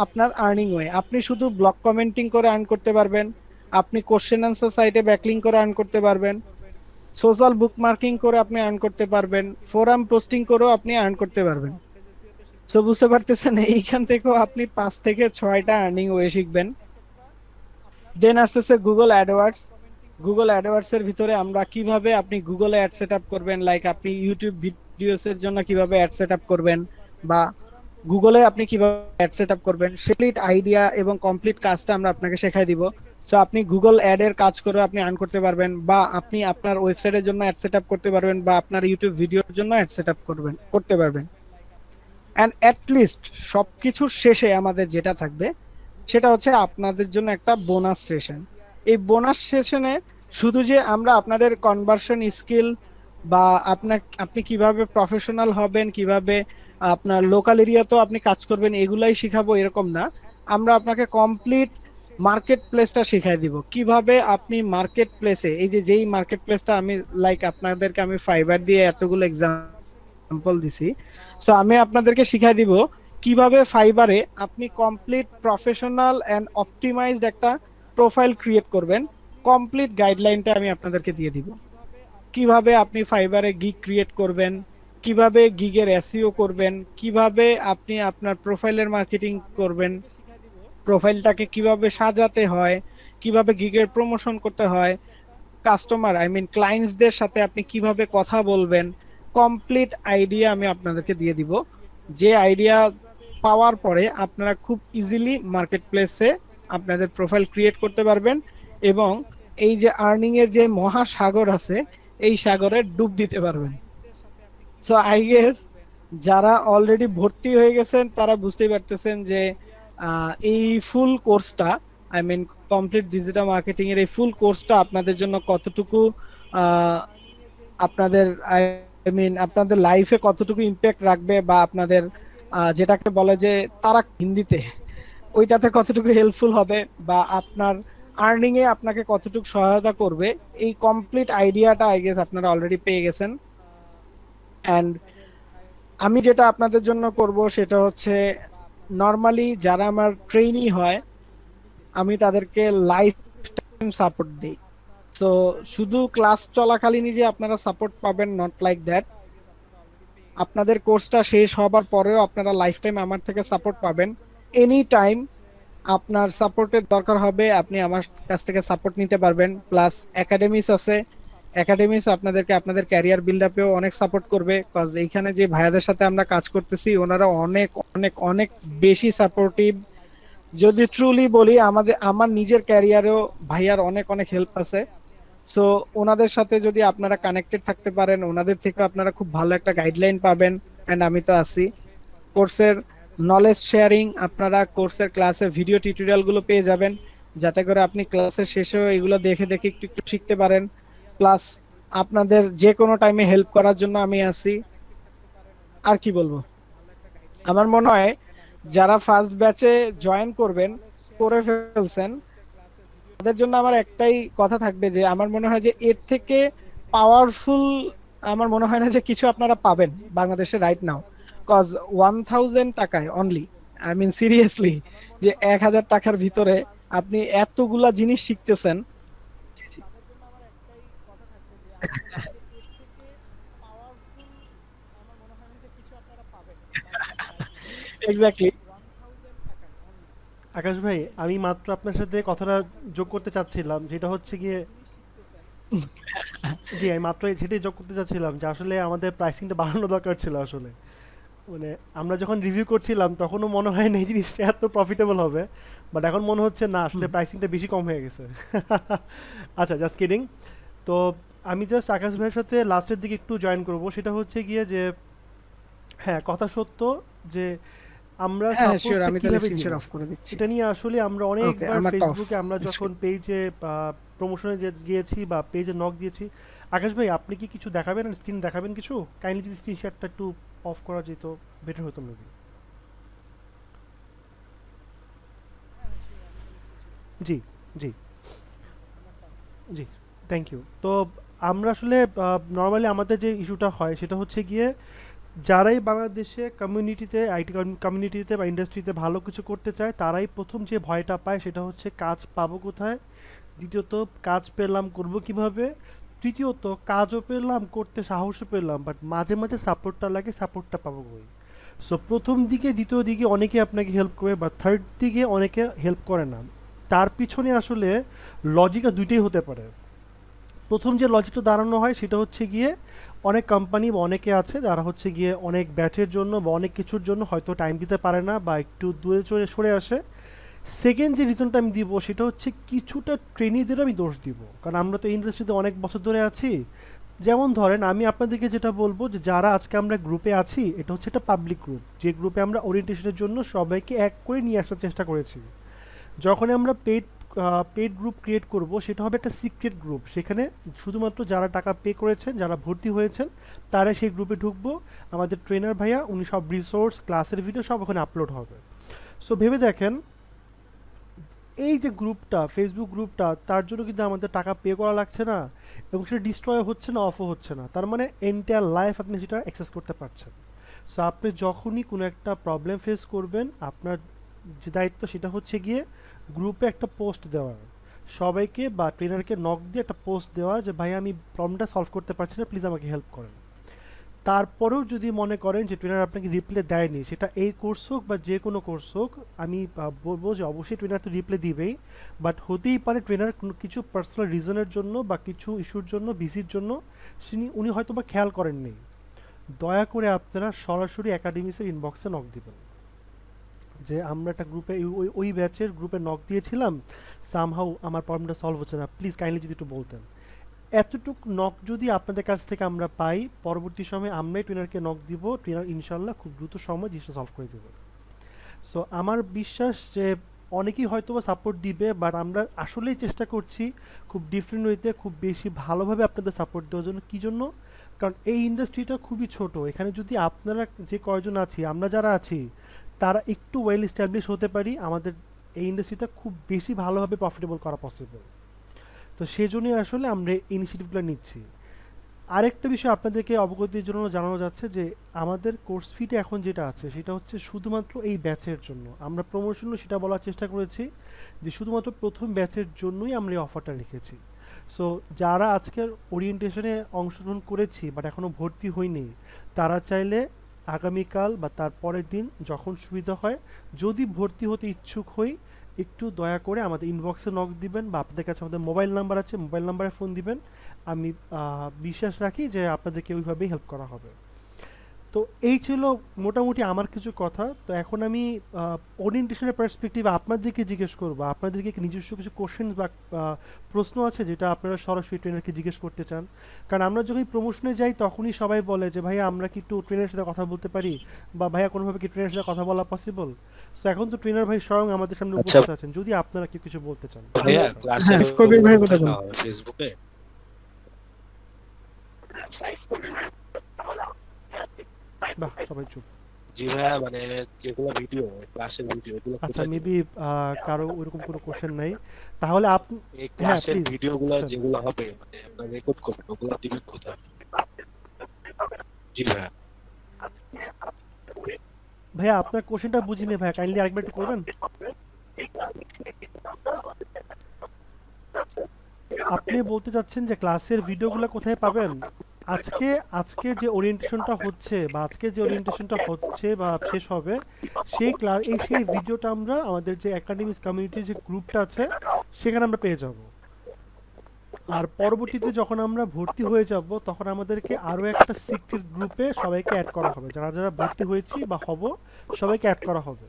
আপনার আর্নিং ওয়ে। আপনি শুধু ব্লগ কমেন্টিং করে আর্ন করতে পারবেন, আপনি কোশ্চেন অ্যান্সার সাইটে ব্যাকলিংক করে আর্ন করতে পারবেন, সোশ্যাল বুকমার্কিং করে আপনি আর্ন করতে পারবেন, ফোরাম পোস্টিং করেও আপনি আর্ন করতে পারবেন। সো বুঝতে পারতেছেন এইখান থেকেও আপনি 5 থেকে 6টা আর্নিং ওয়ে শিখবেন। দেন আসতেছে গুগল অ্যাডওয়ার্ডস। গুগল অ্যাডওয়ার্ডস এর ভিতরে আমরা কিভাবে আপনি গুগলে অ্যাড সেটআপ করবেন, লাইক আপনি ইউটিউব ভিডিওস এর জন্য কিভাবে অ্যাড সেটআপ করবেন, বা গুগলে আপনি কিভাবে অ্যাড সেটআপ করবেন, কমপ্লিট আইডিয়া এবং কমপ্লিট কাজটা আমরা আপনাকে শেখাই দিব। সো আপনি গুগল অ্যাড এর কাজ করে আপনি আর্ন করতে পারবেন, বা আপনি আপনার ওয়েবসাইটের জন্য অ্যাড সেট আপ করতে পারবেন, বা আপনার ইউটিউব ভিডিওর জন্য অ্যাড সেট আপ করতে পারবেন। অ্যান্ড অ্যাট লিস্ট সবকিছুর শেষে আমাদের যেটা থাকবে সেটা হচ্ছে আপনাদের জন্য একটা বোনাস সেশন। এই বোনাস সেশনে শুধু যে আমরা আপনাদের কনভার্সন স্কিল বা আপনি কিভাবে প্রফেশনাল হবেন, কিভাবে আপনার লোকাল এরিয়াতেও আপনি কাজ করবেন এগুলাই শিখাবো এরকম না। আমরা আপনাকে কমপ্লিট মার্কেট প্লেসটা শিখাই দিব, কিভাবে আপনি মার্কেট প্লেসে, এই যে যেই মার্কেট প্লেসটা আমি লাইক আপনাদেরকে আমি ফাইবার দিয়ে এতগুলো এক্সাম্পল দিছি, সো আমি আপনাদেরকে শিখাই দিব কিভাবে ফাইবারে আপনি কমপ্লিট প্রফেশনাল এন্ড অপটিমাইজড একটা প্রোফাইল ক্রিয়েট করবেন। কমপ্লিট গাইডলাইনটা আমি আপনাদেরকে দিয়ে দিব, কিভাবে আপনি ফাইবারে গিগ ক্রিয়েট করবেন, কিভাবে গিগের এসইও করবেন, কিভাবে আপনি আপনার প্রোফাইলের মার্কেটিং করবেন, প্রোফাইলটাকে কিভাবে সাজাতে হয়, কিভাবে গিগের প্রমোশন করতে হয়, কাস্টমার আই মিন ক্লায়েন্টসদের সাথে আপনি কিভাবে কথা বলবেন, কমপ্লিট আইডিয়া আমি আপনাদেরকে দিয়ে দিব। যে আইডিয়া পাওয়ার পরে আপনারা খুব ইজিলি মার্কেট প্লেসে আপনাদের প্রোফাইল ক্রিয়েট করতে পারবেন, এবং এই যে আর্নিং এর যে মহাসাগর আছে এই সাগরে ডুব দিতে পারবেন। সো আই গেস যারা অলরেডি ভর্তি হয়ে গেছেন তারা বুঝতেই পারতেছেন যে এই ফুল কোর্সটা, I mean complete digital marketing এর এই ফুল কোর্সটা আপনাদের জন্য কতটুকু আহ, আপনাদের আই মিন আপনাদের লাইফে কতটুকু ইম্প্যাক্ট রাখবে, বা আপনাদের যেটাকে বলে যে তারা হিন্দিতে, ওইটাতে কতটুকু হেল্পফুল হবে, বা আপনার আর্নিং এ আপনাকে কতটুকু সহায়তা করবে, এই কমপ্লিট আইডিয়াটা আই গেস আপনারা অলরেডি পেয়ে গেছেন। অ্যান্ড আমি যেটা আপনাদের জন্য করব সেটা হচ্ছে, নর্মালি যারা আমার ট্রেইনি হয় আমি তাদেরকে লাইফ টাইম সাপোর্ট দিই। সো শুধু ক্লাস চলাকালীনই যে আপনারা সাপোর্ট পাবেন, নট লাইক দ্যাট। আপনাদের কোর্সটা শেষ হবার পরেও আপনারা লাইফ টাইম আমার থেকে সাপোর্ট পাবেন। এনি টাইম আপনার সাপোর্টের দরকার হবে আপনি আমার কাছ থেকে সাপোর্ট নিতে পারবেন। প্লাস একাডেমিস আছে, একাডেমিস আপনাদেরকে আপনাদের ক্যারিয়ার বিল্ড আপেও অনেক সাপোর্ট করবে, কজ এইখানে যে ভাইয়াদের সাথে আমরা কাজ করতেছি ওনারা অনেক অনেক অনেক বেশি সাপোর্টিভ। যদি ট্রুলি বলি, আমার নিজের ক্যারিয়ারেও ভাইয়ার অনেক অনেক হেল্প আছে। সো ওনাদের সাথে যদি আপনারা কানেক্টেড থাকতে পারেন, ওনাদের থেকে আপনারা খুব ভালো একটা গাইডলাইন পাবেন। এন্ড আমি তো আছি। কোর্সের নলেজ শেয়ারিং, আপনারা কোর্সের ক্লাসে ভিডিও টিউটোরিয়াল গুলো পেয়ে যাবেন, যাতে করে আপনি ক্লাসের শেষেও এগুলো দেখে দেখে একটু একটু শিখতে পারেন। প্লাস আপনাদের যে কোনো টাইমে হেল্প করার জন্য আমি আছি। আর কি বলবো, আমার মনে হয় যারা ফার্স্ট ব্যাচে জয়েন করবেন, করে ফেলছেন, তাদের জন্য আমার একটাই কথা থাকবে যে আমার মনে হয় যে এর থেকে পাওয়ারফুল আমার মনে হয় না যে কিছু আপনারা পাবেন বাংলাদেশে রাইট নাও। কজ 1000 টাকায় অনলি, আই মিন সিরিয়াসলি, যে 1000 টাকার ভিতরে আপনি এতগুলা জিনিস শিখতেছেন। এক্স্যাক্টলি। আকাশ ভাই, আমি মাত্র আপনার সাথে কথাটা যোগ করতে চাচ্ছিলাম, যেটা হচ্ছে গিয়ে, জি আমি মাত্র সেটাই যোগ করতে চাচ্ছিলাম যে আসলে আমাদের প্রাইসিংটা বাড়ানো দরকার ছিল আসলে। মানে আমরা যখন রিভিউ করছিলাম তখনও মনে হয় না এই জিনিসটা এত প্রফিটেবল হবে, বাট এখন মনে হচ্ছে না, আসলে প্রাইসিংটা বেশি কম হয়ে গেছে। আচ্ছা, জাস্ট কিডিং। তো আমি জাস্ট আকাশ ভাইয়ের সাথে লাস্টের দিকে একটু জয়েন করব, সেটা হচ্ছে গিয়ে যে হ্যাঁ, কথা সত্য যে আমরা হ্যাঁ শিওর, সাপোর্টটা আমি তাহলে কিভাবে স্ক্রিন দিব শেয়ার অফ করে দিচ্ছি। এটা নিয়ে আসলে আমরা ওকে, অনেকবার আমারটা অফ। ফেসবুকে আমরা যখন পেজে প্রমোশনে গিয়েছি বা পেজে নক দিয়েছি। আকাশ ভাই, আপনি কি কিছু দেখাবেন, স্ক্রিন দেখাবেন কিছু? কাইন্ডলি যদি স্ক্রিন শেয়ারটা একটু অফ করা যেত বেটার হতো মেবি। জি, জি, জি, থ্যাংক ইউ। তো আমরা আসলে নর্মালি আমাদের যে ইস্যুটা হয় সেটা হচ্ছে গিয়ে, যারাই বাংলাদেশে কমিউনিটিতে, আইটি কমিউনিটিতে বা ইন্ডাস্ট্রিতে ভালো কিছু করতে চায়, তারাই প্রথম যে ভয়টা পায় সেটা হচ্ছে কাজ পাবো কোথায়, দ্বিতীয়ত কাজ পেলাম করব কিভাবে, তৃতীয়ত কাজও পেলাম করতে সাহসও পেলাম, বাট মাঝে মাঝে সাপোর্টটা লাগে, সাপোর্টটা পাবো কই। সো প্রথম দিকে, দ্বিতীয় দিকে অনেকে আপনাকে হেল্প করে, বা থার্ড দিকে অনেকে হেল্প করে না। তার পিছনে আসলে লজিকটা দুইটাই হতে পারে। প্রথম যে লজিকটা দাঁড়ানো হয় সেটা হচ্ছে গিয়ে, অনেক কোম্পানি বা অনেকে আছে যারা হচ্ছে গিয়ে অনেক ব্যাচের জন্য বা অনেক কিছুর জন্য হয়তো টাইম দিতে পারে না, বা একটু দূরে সরে আসে। সেকেন্ড যে রিজনটা আমি দিব সেটা হচ্ছে কিছুটা ট্রেনিদেরও আমি দোষ দিব, কারণ আমরা তো ইন্ডাস্ট্রিতে অনেক বছর ধরে আছি। যেমন ধরেন আমি আপনাদেরকে যেটা বলবো যে যারা আজকে আমরা গ্রুপে আছি, এটা হচ্ছে একটা পাবলিক গ্রুপ, যে গ্রুপে আমরা ওরিয়েন্টেশনের জন্য সবাইকে এক করে নিয়ে আসার চেষ্টা করেছি। যখন আমরা পেড গ্রুপ ক্রিয়েট করব, সেটা হবে একটা সিক্রেট গ্রুপ, সেখানে শুধুমাত্র যারা টাকা পে করেছেন, যারা ভর্তি হয়েছেন, তারা সেই গ্রুপে ঢুকবো। আমাদের ট্রেনার ভাইয়া উনি সব রিসোর্স, ক্লাসের ভিডিও সব ওখানে আপলোড হবে। সো ভেবে দেখেন, এই যে গ্রুপটা, ফেসবুক গ্রুপটা, তার জন্য কিন্তু আমাদের টাকা পে করা লাগছে না, এবং সেটা ডিস্ট্রয় হচ্ছে না, অফও হচ্ছে না। তার মানে এন্টায়ার লাইফ আপনি সেটা অ্যাক্সেস করতে পারছেন। সো আপনি যখনই কোনো একটা প্রবলেম ফেস করবেন, আপনার যে দায়িত্ব সেটা হচ্ছে গিয়ে গ্রুপে একটা পোস্ট দেওয়া, সবাইকে বা ট্রেনারকে নক দিয়ে একটা পোস্ট দেওয়া যে ভাই আমি প্রবলেমটা সলভ করতে পারছি না, প্লিজ আমাকে হেল্প করেন। তারপরেও যদি মনে করেন যে ট্রেনার আপনাকে রিপ্লাই দেয়নি, সেটা এই কোর্স হোক বা যে কোনো কোর্স হোক, আমি বলবো যে অবশ্যই ট্রেনার তো রিপ্লাই দিবেই, বাট হতেই পারে ট্রেনার কোনো কিছু পার্সোনাল রিজনের জন্য বা কিছু ইস্যুর জন্য, বিসির জন্য উনি হয়তো বা খেয়াল করেননি। দয়া করে আপনারা সরাসরি একাডেমিক্সের ইনবক্সে নক দিবেন যে আমরা একটা গ্রুপে ওই ব্যাচের গ্রুপে নক দিয়েছিলাম, সামহাউ আমার প্রবলেমটা সলভ হচ্ছে না, প্লিজ কাইন্ডলি যদি একটু বলতেন। এতটুক নক যদি আপনাদের কাছ থেকে আমরা পাই, পরবর্তী সময়ে আমরাই ট্রেনারকে নক দিব, ট্রেনার ইনশাল্লাহ খুব দ্রুত সময় জিনিসটা সলভ করে দেবে। সো আমার বিশ্বাস যে অনেকেই হয়তো বা সাপোর্ট দিবে, বাট আমরা আসলেই চেষ্টা করছি খুব ডিফারেন্ট ওয়েতে, খুব বেশি ভালোভাবে আপনাদের সাপোর্ট দেওয়ার জন্য। কী জন্য? কারণ এই ইন্ডাস্ট্রিটা খুবই ছোট, এখানে যদি আপনারা যে কয়জন আছি, আমরা যারা আছি, তারা একটু ওয়েল এস্টাবলিশ হতে পারি, আমাদের এই ইন্ডাস্ট্রিটা খুব বেশি ভালোভাবে প্রফিটেবল করা পসিবল। তো সেজন্যই আসলে আমরা ইনিশিয়েটিভগুলো নিচ্ছি। আরেকটা বিষয় আপনাদেরকে অবগতির জন্য জানানো যাচ্ছে যে আমাদের কোর্স ফিটা এখন যেটা আছে সেটা হচ্ছে শুধুমাত্র এই ব্যাচের জন্য। আমরা প্রমোশনও সেটা বলার চেষ্টা করেছি যে শুধুমাত্র প্রথম ব্যাচের জন্যই আমরা এই অফারটা রেখেছি। সো যারা আজকের ওরিয়েন্টেশনে অংশগ্রহণ করেছি বাট এখনও ভর্তি হয়নি, তারা চাইলে আগামীকাল বা তার পরের দিন যখন সুবিধা হয়, যদি ভর্তি হতে ইচ্ছুক হই, একটু দয়া করে আমাদের ইনবক্সে নক দিবেন, বা আপনাদের কাছে আমাদের মোবাইল নাম্বার আছে, মোবাইল নাম্বারে ফোন দিবেন। আমি বিশ্বাস রাখি যে আপনাদেরকে ওইভাবেই হেল্প করা হবে। তো এই ছিল মোটামুটি আমার কিছু কথা। তো এখন আমি ওরিয়েন্টেশনের পার্সপেক্টিভে আপনাদেরকে জিজ্ঞেস করবো, আপনাদেরকে কি নিজস্ব কিছু কোশ্চেন বা প্রশ্ন আছে যেটা আপনারা সরাসরি ট্রেনারকে জিজ্ঞেস করতে চান? কারণ আমরা যখন প্রমোশনে যাই তখনই সবাই বলে যে ভাইয়া আমরা কি একটু ট্রেনারের সাথে কথা বলতে পারি, বা ভাইয়া কোনোভাবে কি ট্রেনারের সাথে কথা বলা পসিবল? সো এখন তো ট্রেনার ভাই স্বয়ং আমাদের সামনে আচ্ছা উপস্থিত আছেন, যদি আপনারা কেউ কিছু বলতে চান। ভাইয়া, হ্যাঁ, ক্লাসের কবির ভাই কথা দেখা বলুন। হবে ফেসবুকে। বাহ, সবাই চুপ। জি ভাইয়া, মানে যেগুলো ভিডিও, ক্লাসের ভিডিও, এগুলো আচ্ছা, কোথায় দিবেন? মেবি কারো ওইরকম কোনো কোশ্চেন নাই, তাহলে আপনি, এই হ্যাঁ ক্লাসের প্লিজ। ভিডিওগুলো যেগুলো হবে, মানে আপনারা রেকর্ড করবেন, ওগুলো দিবেন কোথায়? জি ভাইয়া। ভাইয়া আপনার কোশ্চেনটা বুঝিনি ভাইয়া, কাইন্ডলি আরেকবার একটু করবেন? আপনি বলতে চাচ্ছেন যে ক্লাসের ভিডিওগুলো কোথায় পাবেন? আজকে আজকে যে ওরিয়েন্টেশনটা হচ্ছে বা আজকে যে ওরিয়েন্টেশনটা হচ্ছে বা শেষ হবে, সেই ভিডিওটা আমরা আমাদের যে একাডেমিক্স কমিউনিটির যে গ্রুপটা আছে সেখানে আমরা পেয়ে যাব। আর পরবর্তীতে যখন আমরা ভর্তি হয়ে যাব, তখন আমাদেরকে আরও একটা সিক্রেট গ্রুপে সবাইকে অ্যাড করা হবে, যারা যারা ভর্তি হয়েছি বা হব সবাইকে অ্যাড করা হবে।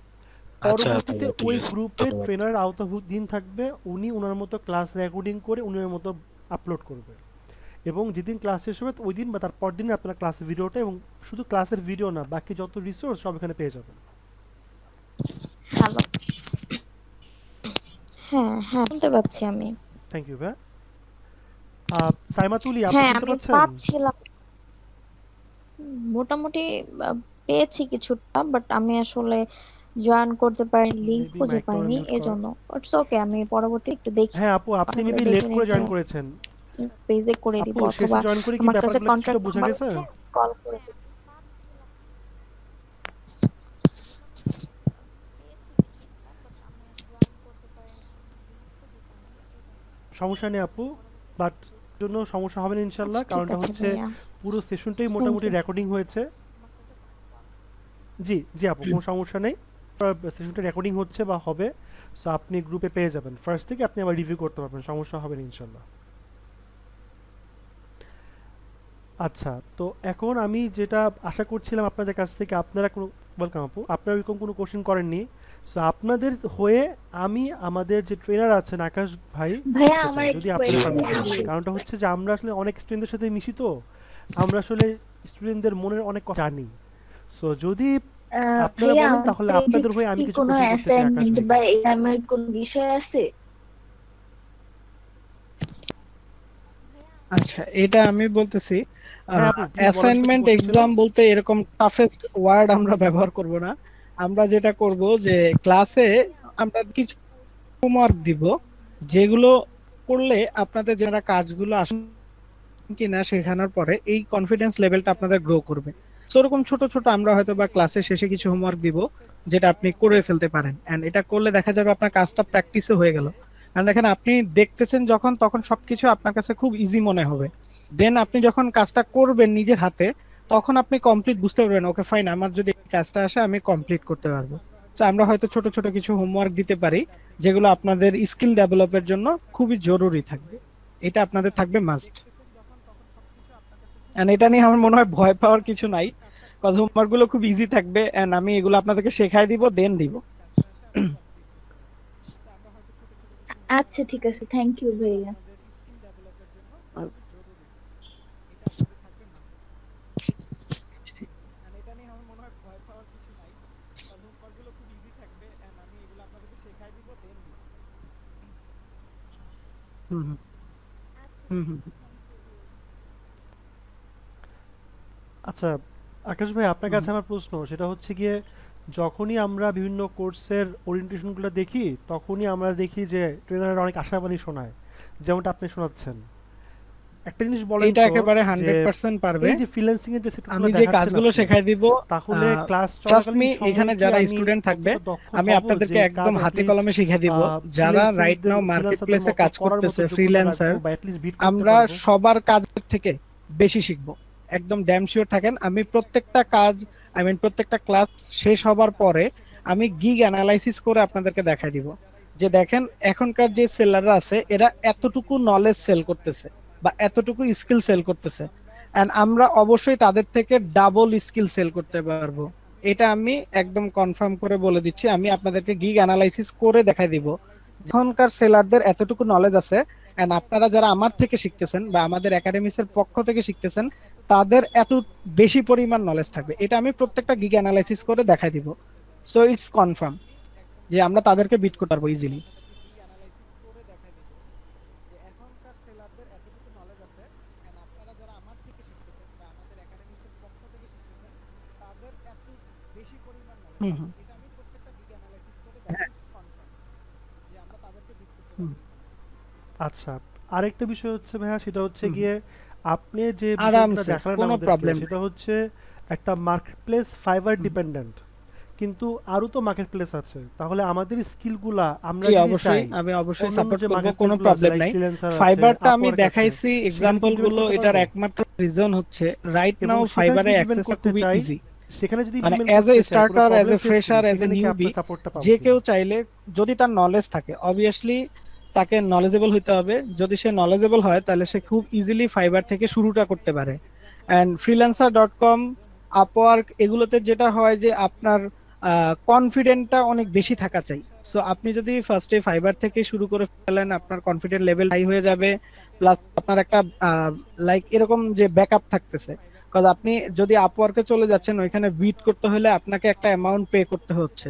আচ্ছা পরবর্তীতে ভাইয়া, ঠিক ওই আছে, গ্রুপে ধন্যবাদ। ট্রেনারের আওতাধীন থাকবে, উনি ওনার মতো ক্লাস রেকর্ডিং করে উনি ওনার মতো আপলোড করবে, এবং যেদিন ক্লাস শেষ হবে ওই দিন বা তার পর দিনে আপনারা ক্লাসের ভিডিওটা, এবং শুধু ক্লাসের ভিডিও না, বাকি যত রিসোর্স সব এখানে পেয়ে যাবেন। হ্যালো। হ্যাঁ হ্যাঁ, শুনতে পাচ্ছি আমি। থ্যাংক ইউ ভাই। সাইমাতুলি, আপনি হ্যাঁ, শুনতে আমি পাচ্ছেন? পাচ্ছিলাম। মোটামুটি পেয়েছি কিছুটা, বাট আমি আসলে জয়েন করতে পারি, লিংক মেবি খুঁজে মাইকটা পাইনি, মিউট কর। এজন্য। ইটস ওকে, আমি পরবর্তী একটু দেখি, হ্যাঁ আপু, আপনি কথাগুলো মেবি লেট দেখে করে নিতে জয়েন করেছেন। পেজে করে দিব, আপু শেষে অথবা জয়েন করে কি আমার কাছে ব্যাপারগুলো কিছুটা কন্ট্যাক্ট বোঝা নাম্বার গেছে? আছে, কল করে দিব। সমস্যা নেই আপু, বাট জন্য সমস্যা হবে না ইনশাল্লাহ, আচ্ছা ঠিক কারণটা আছে হচ্ছে ভাইয়া, পুরো সেশনটাই থ্যাংক মোটামুটি ইউ। রেকর্ডিং হয়েছে। জি জি আপু, কোনো সমস্যা নেই, সেশনটা রেকর্ডিং হচ্ছে বা হবে, সো আপনি গ্রুপে পেয়ে যাবেন, ফার্স্ট থেকে আপনি আবার রিভিউ করতে পারবেন, সমস্যা হবে না ইনশাল্লাহ। আচ্ছা, তো এখন আমি যেটা আশা করছিলাম আপনাদের কাছ থেকে, আপনারা কোনো, ওয়েলকাম আপু, আপনারা এরকম কোনো কোশ্চেন করেননি। সো আপনাদের হয়ে আমি আমাদের যে ট্রেনার আছেন আকাশ ভাই ভাইয়া করতে আমার চাই, একটা যদি জি আপনার কোয়েশ্চেন পারমিশন ছিল। থাকে। কারণটা হচ্ছে যে আমরা আসলে অনেক স্টুডেন্টদের সাথে মিশি, তো আমরা আসলে স্টুডেন্টদের মনের অনেক কথা জানি। সো যদি আপনারা ভাইয়া বলেন তাহলে আমাদের আপনাদের হয়ে কি আমি কিছু কোনো কোশ্চেন করতে চাই আকাশ অ্যাসাইনমেন্ট ভাইকে। বা এক্সামের কোন বিষয় আছে? আচ্ছা, এটা আমি বলতেছি। হ্যাঁ আপু, প্লিজ বলেন তো কি অ্যাসাইনমেন্ট কোশ্চেন ছিল। এক্সাম বলতে এরকম টাফেস্ট ওয়ার্ড আমরা ব্যবহার করব না। আমরা যেটা করব যে ক্লাসে আমরা কিছু হোমওয়ার্ক দিব, যেগুলো করলে আপনাদের যারা কাজগুলো আসেন কিনা শেখানোর পরে এই কনফিডেন্স লেভেলটা আপনাদের গ্রো করবে। সো এরকম ছোট ছোট আমরা হয়তো বা ক্লাসের শেষে কিছু হোমওয়ার্ক দিব, যেটা আপনি করে ফেলতে পারেন, এন্ড এটা করলে দেখা যাবে আপনার কাজটা প্র্যাকটিসে হয়ে গেল। কারণ দেখেন, আপনি দেখতেছেন যখন, তখন সবকিছু আপনার কাছে খুব ইজি মনে হবে। দেন আপনি যখন কাজটা করবেন নিজের হাতে, তখন আপনি কমপ্লিট বুঝতে পারবেন, ওকে ফাইন, আমার যদি এই কাজটা আসে আমি কমপ্লিট করতে পারবো। তো আমরা হয়তো ছোট ছোট কিছু হোমওয়ার্ক দিতে পারি, যেগুলো আপনাদের স্কিল ডেভেলপের জন্য খুবই জরুরি থাকবে। এটা আপনাদের থাকবে মাস্ট। এন্ড এটা নিয়ে আমার মনে হয় ভয় পাওয়ার কিছু নাই, কারণ হোমওয়ার্ক গুলো খুব ইজি থাকবে, এন্ড আমি এগুলো আপনাদেরকে শেখাই দিব, দেন দিব। আচ্ছা ঠিক আছে, থ্যাংক ইউ ভাইয়া। হুম হুম হুম হুম আচ্ছা আকাশ ভাই, আপনার হুম। কাছে আমার প্রশ্ন সেটা হচ্ছে গিয়ে, যখনই আমরা বিভিন্ন কোর্সের ওরিয়েন্টেশনগুলো দেখি, তখনই আমরা দেখি যে ট্রেনাররা অনেক আশাবাণী শোনায়, যেমনটা আপনি শোনাচ্ছেন। একটা জিনিস বলেন এইটা তো, একেবারে যে 100% পারবে। এই যে ফ্রিল্যান্সিং এর যে সেক্টরগুলো আমি যে দেখাচ্ছেন কাজগুলো আপনি, শেখাই দিব, তাহলে ক্লাস ট্রাস্ট মি, চলাকালীন সময়ে এখানে কি যারা আমি স্টুডেন্ট থাকবে ততটা দক্ষ আমি হব আপনাদেরকে যে একদম কাজ হাতে অ্যাটলিস্ট কলমে শিখিয়ে দিব। যারা রাইট নাও মার্কেট ফ্রিল্যান্সারদের প্লেসে মতো কাজ করার মতো করতেছে, যোগ্যতা রাখবো, ফ্রিল্যান্সার, বা অ্যাটলিস্ট বিট করতে আমরা পারবো? সবার কাজের থেকে বেশি শিখবো। একদম ড্যাম শিওর থাকেন, আমি প্রত্যেকটা কাজ, আই মিন প্রত্যেকটা ক্লাস শেষ হবার পরে আমি গিগ অ্যানালাইসিস করে আপনাদেরকে দেখাই দিব, যে দেখেন এখনকার যে সেলাররা আছে এরা এতটুকু নলেজ সেল করতেছে বা এতটুকু স্কিল সেল করতেছে, এন্ড আমরা অবশ্যই তাদের থেকে ডাবল স্কিল সেল করতে পারবো। এটা আমি একদম কনফার্ম করে বলে দিচ্ছি, আমি আপনাদেরকে গিগ অ্যানালাইসিস করে দেখাই দিব। এখনকার সেলারদের এতটুকু নলেজ আছে, এন্ড আপনারা যারা আমার থেকে শিখতেছেন বা আমাদের একাডেমিক্সের পক্ষ থেকে শিখতেছেন, তাদের এত বেশি পরিমাণ নলেজ থাকবে, এটা আমি প্রত্যেকটা গিগ অ্যানালাইসিস করে দেখাই দিব। সো ইটস কনফার্ম যে আমরা তাদেরকে বিট করতে পারবো ইজিলি। হুম হুম হুম। আচ্ছা, আরেকটা বিষয় হচ্ছে ভাইয়া, সেটা হচ্ছে হুম হুম। গিয়ে আপনি যে বিষয়গুলো আরামসে, দেখালেন কোনো আমাদেরকে, প্রবলেম নেই। সেটা হচ্ছে একটা মার্কেট প্লেস ফাইবার হুম। ডিপেন্ডেন্ট, কিন্তু আরও তো মার্কেট প্লেস আছে। তাহলে আমাদের স্কিলগুলা আমরা জি যদি অবশ্যই, চাই, আমি অবশ্যই অন্যান্য সাপোর্ট যে করব, মার্কেট কোনো প্লেসগুলো আছে প্রবলেম লাইক নাই। ফ্রিল্যান্সার আছে, ফাইবারটা আমি আপওয়ার্ক আছে, দেখাইছি সেখানে কি এক্সাম্পল ইমপ্লিমেন্ট গুলো, করতে এটার পারবো? একমাত্র রিজন হচ্ছে রাইট এবং নাও সেখানে ফাইবারে যদি ইমপ্লিমেন্ট অ্যাক্সেসটা করতে খুবই চাই, ইজি। সেখানে যদি মানে ইমপ্লিমেন্ট অ্যাজ এ করতে চাই, কোনো স্টার্টার, অ্যাজ প্রবলেম এ ফেস করি, ফ্রেশার, অ্যাজ এ সেখানে কি নিউবি, আপনার সাপোর্টটা পাবো যে কিনা? কেউ চাইলে, যদি তার নলেজ থাকে, অবভিয়াসলি তাকে নলেজেবল হতে হবে। যদি সে নলেজেবল হয় তাহলে সে খুব ইজিলি ফাইবার থেকে শুরুটা করতে পারে। অ্যান্ড freelancer.com, আপওয়ার্ক, এগুলোতে যেটা হয় যে আপনার কনফিডেন্টটা অনেক বেশি থাকা চাই। সো আপনি যদি ফার্স্টে ফাইবার থেকে শুরু করে ফেলেন, আপনার কনফিডেন্ট লেভেল হাই হয়ে যাবে, প্লাস আপনার একটা লাইক এরকম যে ব্যাকআপ থাকতেছে। কারণ আপনি যদি আপওয়ার্কে চলে যাচ্ছেন, ওইখানে বিট করতে হলে আপনাকে একটা অ্যামাউন্ট পে করতে হচ্ছে।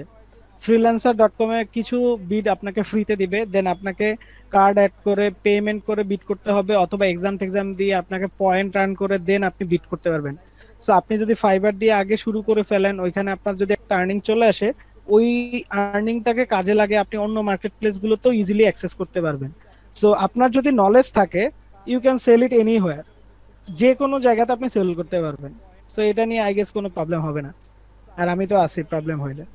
freelancer.com-এ কিছু বিড আপনাকে ফ্রিতে দিবে, দেন আপনাকে কার্ড অ্যাড করে পেমেন্ট করে বিট করতে হবে, অথবা এক্সাম টেক্সাম দিয়ে আপনাকে পয়েন্ট আর্ন করে দেন আপনি বিট করতে পারবেন। সো আপনি যদি ফাইবার দিয়ে আগে শুরু করে ফেলেন, ওইখানে আপনার যদি একটা আর্নিং চলে আসে, ওই আর্নিংটাকে কাজে লাগে আপনি অন্য মার্কেট প্লেস গুলোতেও ইজিলি অ্যাক্সেস করতে পারবেন। সো আপনার যদি নলেজ থাকে, you can sell it anywhere, যে কোনো জায়গাতে আপনি সেল করতে পারবেন। সো এটা নিয়ে আই গেস কোনো প্রবলেম হবে না। আর আমি তো আছি প্রবলেম হইলে।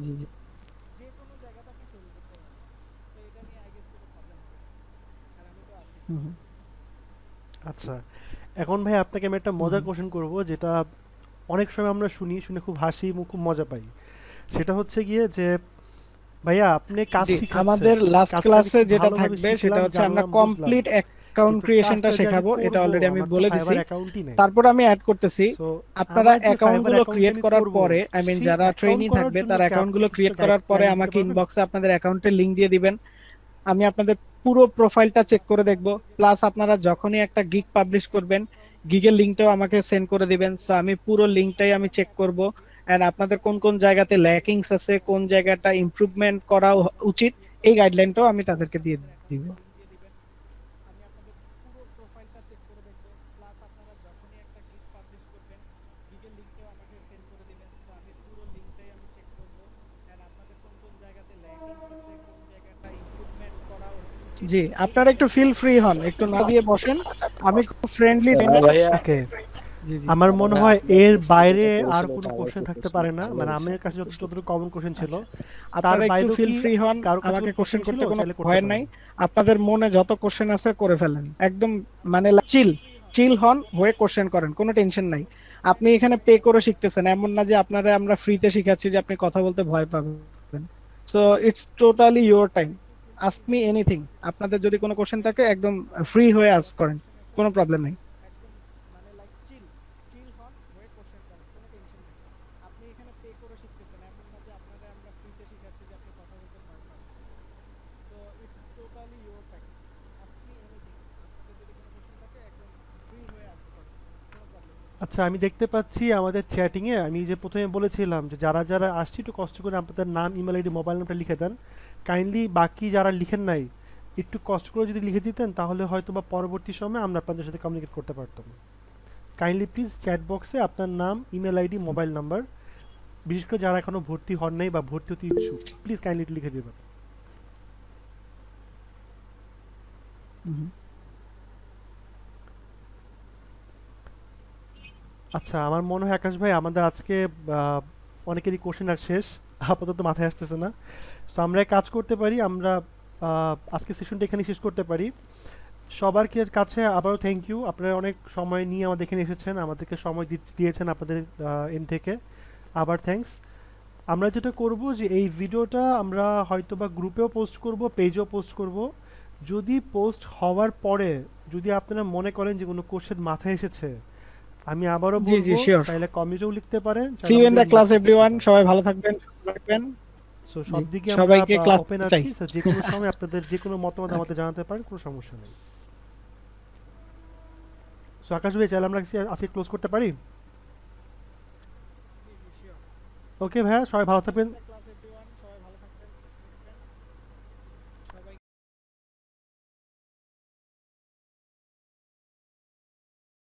জি জি। হুম হুম আচ্ছা, এখন ভাই আপনাকে আমি একটা হুম মজার হুম। কোশ্চেন করব, যেটা অনেক সময় আমরা শুনে খুব হাসি খুব মজা পাই। সেটা হচ্ছে গিয়ে যে ভাইয়া আপনি কাজ জি, শিখাচ্ছেন, আমাদের লাস্ট কাজটা আমি ক্লাসে খুব যেটা ভালোভাবে থাকবে সেটা শিখলাম, হচ্ছে আমরা জানলাম, বুঝলাম, কমপ্লিট অ্যাকাউন্ট কিন্তু ক্রিয়েশনটা কাজটা যে আমি শেখাবো, এটা করব অলরেডি আমি আমার তো বলে দিছি। ফাইবার অ্যাকাউন্টই নাই। তারপর আমি অ্যাড করতেছি, সো আপনারা আমার যে অ্যাকাউন্ট ফাইবার গুলো অ্যাকাউন্টে ক্রিয়েট আমি করার করব, পরে সেই যারা অ্যাকাউন্ট ট্রেইনি করার থাকবে জন্য তার কি অ্যাকাউন্ট আপনি গুলো কিছুটা ক্রিয়েট করার পরে গাইড দিতে আমাকে পারবেন? ইনবক্সে আপনাদের অ্যাকাউন্টের লিংক দিয়ে দিবেন। আমি আপনাদের পুরো প্রোফাইলটা চেক করে দেখব, প্লাস আপনারা যখনই একটা গিগ পাবলিশ করবেন গিগের লিংকটাও আমাকে সেন্ড করে দিবেন। সো আমি পুরো লিংকটাই আমি চেক করব, এন্ড আপনাদের কোন কোন জায়গাতে ল্যাকিংস আছে, কোন জায়গাটা ইমপ্রুভমেন্ট করা উচিত, এই গাইডলাইনটাও আমি তাদেরকে দিয়ে দিব। জি, আপনারা একটু ফিল ফ্রি হন, একটু না দিয়ে বসেন, আমি খুব ফ্রেন্ডলি ভাইয়া ওকে, জি জি। আমার মনে হয় আপনি এর প্রশ্ন বাইরে যেটা আর করেছেন কোনো ওটা আমার কোশ্চেন খুব থাকতে প্রশ্ন পারে না, ভালো মানে হয়েছে আমার কাছে প্রশ্ন। যতটুকু কমন কোশ্চেন ছিল। আচ্ছা, তার আপনারা একটু বাইরেও ফিল কি ফ্রি হন, কারো কাছে আমাকে কোনো কোশ্চেন কোশ্চেন ছিল? করতে কোনো চাইলে করতে ভয় পারেন। নাই। আপনাদের মনে যত কোশ্চেন আছে করে ফেলেন, একদম মানে চিল চিল হন, হয়ে কোশ্চেন করেন, কোনো টেনশন নাই। আপনি এখানে পে করে শিখতেছেন, এমন না যে আপনারা আমরা ফ্রিতে শিখাচ্ছি যে আপনি কথা বলতে ভয় পাবেন। So it's totally your time, ask me anything. আপনাদের যদি কোনো কোশ্চেন থাকে একদম ফ্রি হয়ে আস্ক করেন, কোনো প্রবলেম নেই। আচ্ছা, আমি দেখতে পাচ্ছি আমাদের চ্যাটিংয়ে, আমি যে প্রথমে বলেছিলাম যে যারা যারা আসছি একটু কষ্ট করে আপনাদের নাম, ইমেল আইডি, মোবাইল নাম্বারটা লিখে দেন। কাইন্ডলি বাকি যারা লিখেন নাই একটু কষ্ট করে যদি লিখে দিতেন তাহলে হয়তো বা পরবর্তী সময়ে আমরা আপনাদের সাথে কমিউনিকেট করতে পারতাম। কাইন্ডলি প্লিজ চ্যাট বক্সে আপনার নাম, ইমেল আইডি, মোবাইল নাম্বার, বিশেষ করে যারা এখনো ভর্তি হন নাই বা ভর্তি হতে ইচ্ছুক, প্লিজ কাইন্ডলি একটু লিখে দেবেন। আচ্ছা, আমার মনে হয় আকাশ ভাই আমাদের আজকে আহ, অনেকেরই কোশ্চেন আর শেষ, আপাতত মাথায় আসতেছে না। সো আমরা এক কাজ করতে পারি, আমরা আজকে সেশনটা এখানে শেষ করতে পারি। সবার কাছে আবারও থ্যাংক ইউ, আপনারা অনেক সময় নিয়ে আমাদের এখানে এসেছেন, আমাদেরকে সময় দিয়েছেন আপনাদের এন্ড থেকে, আবার থ্যাঙ্কস। আমরা যেটা করব যে এই ভিডিওটা আমরা হয়তো বা গ্রুপেও পোস্ট করব, পেজেও পোস্ট করব। যদি পোস্ট হওয়ার পরে যদি আপনারা মনে করেন যে কোনো কোশ্চেন মাথায় এসেছে, আমি আবারও জি জি, বলবো, শিওর। চাইলে কমেন্টেও লিখতে পারেন, সি চাইলে ইউ ইন আমাদের দ্য ক্লাস ইনবক্সে লিখতে এভরিওয়ান, পারেন। সবাই ভালো থাকবেন, সুস্থ থাকবেন। সো জি, সব দিকে আমরা সবাইকে ক্লাস ওপেন চাই। আছি, যে কোনো সময় আপনাদের যে কোনো মতামত আমাদের জানাতে পারেন, কোনো সমস্যা নেই। সো আকাশ ভাই, চাইলে আমরা আজকে ক্লোজ করতে পারি? ওকে ভাইয়া, সবাই ভালো থাকবেন।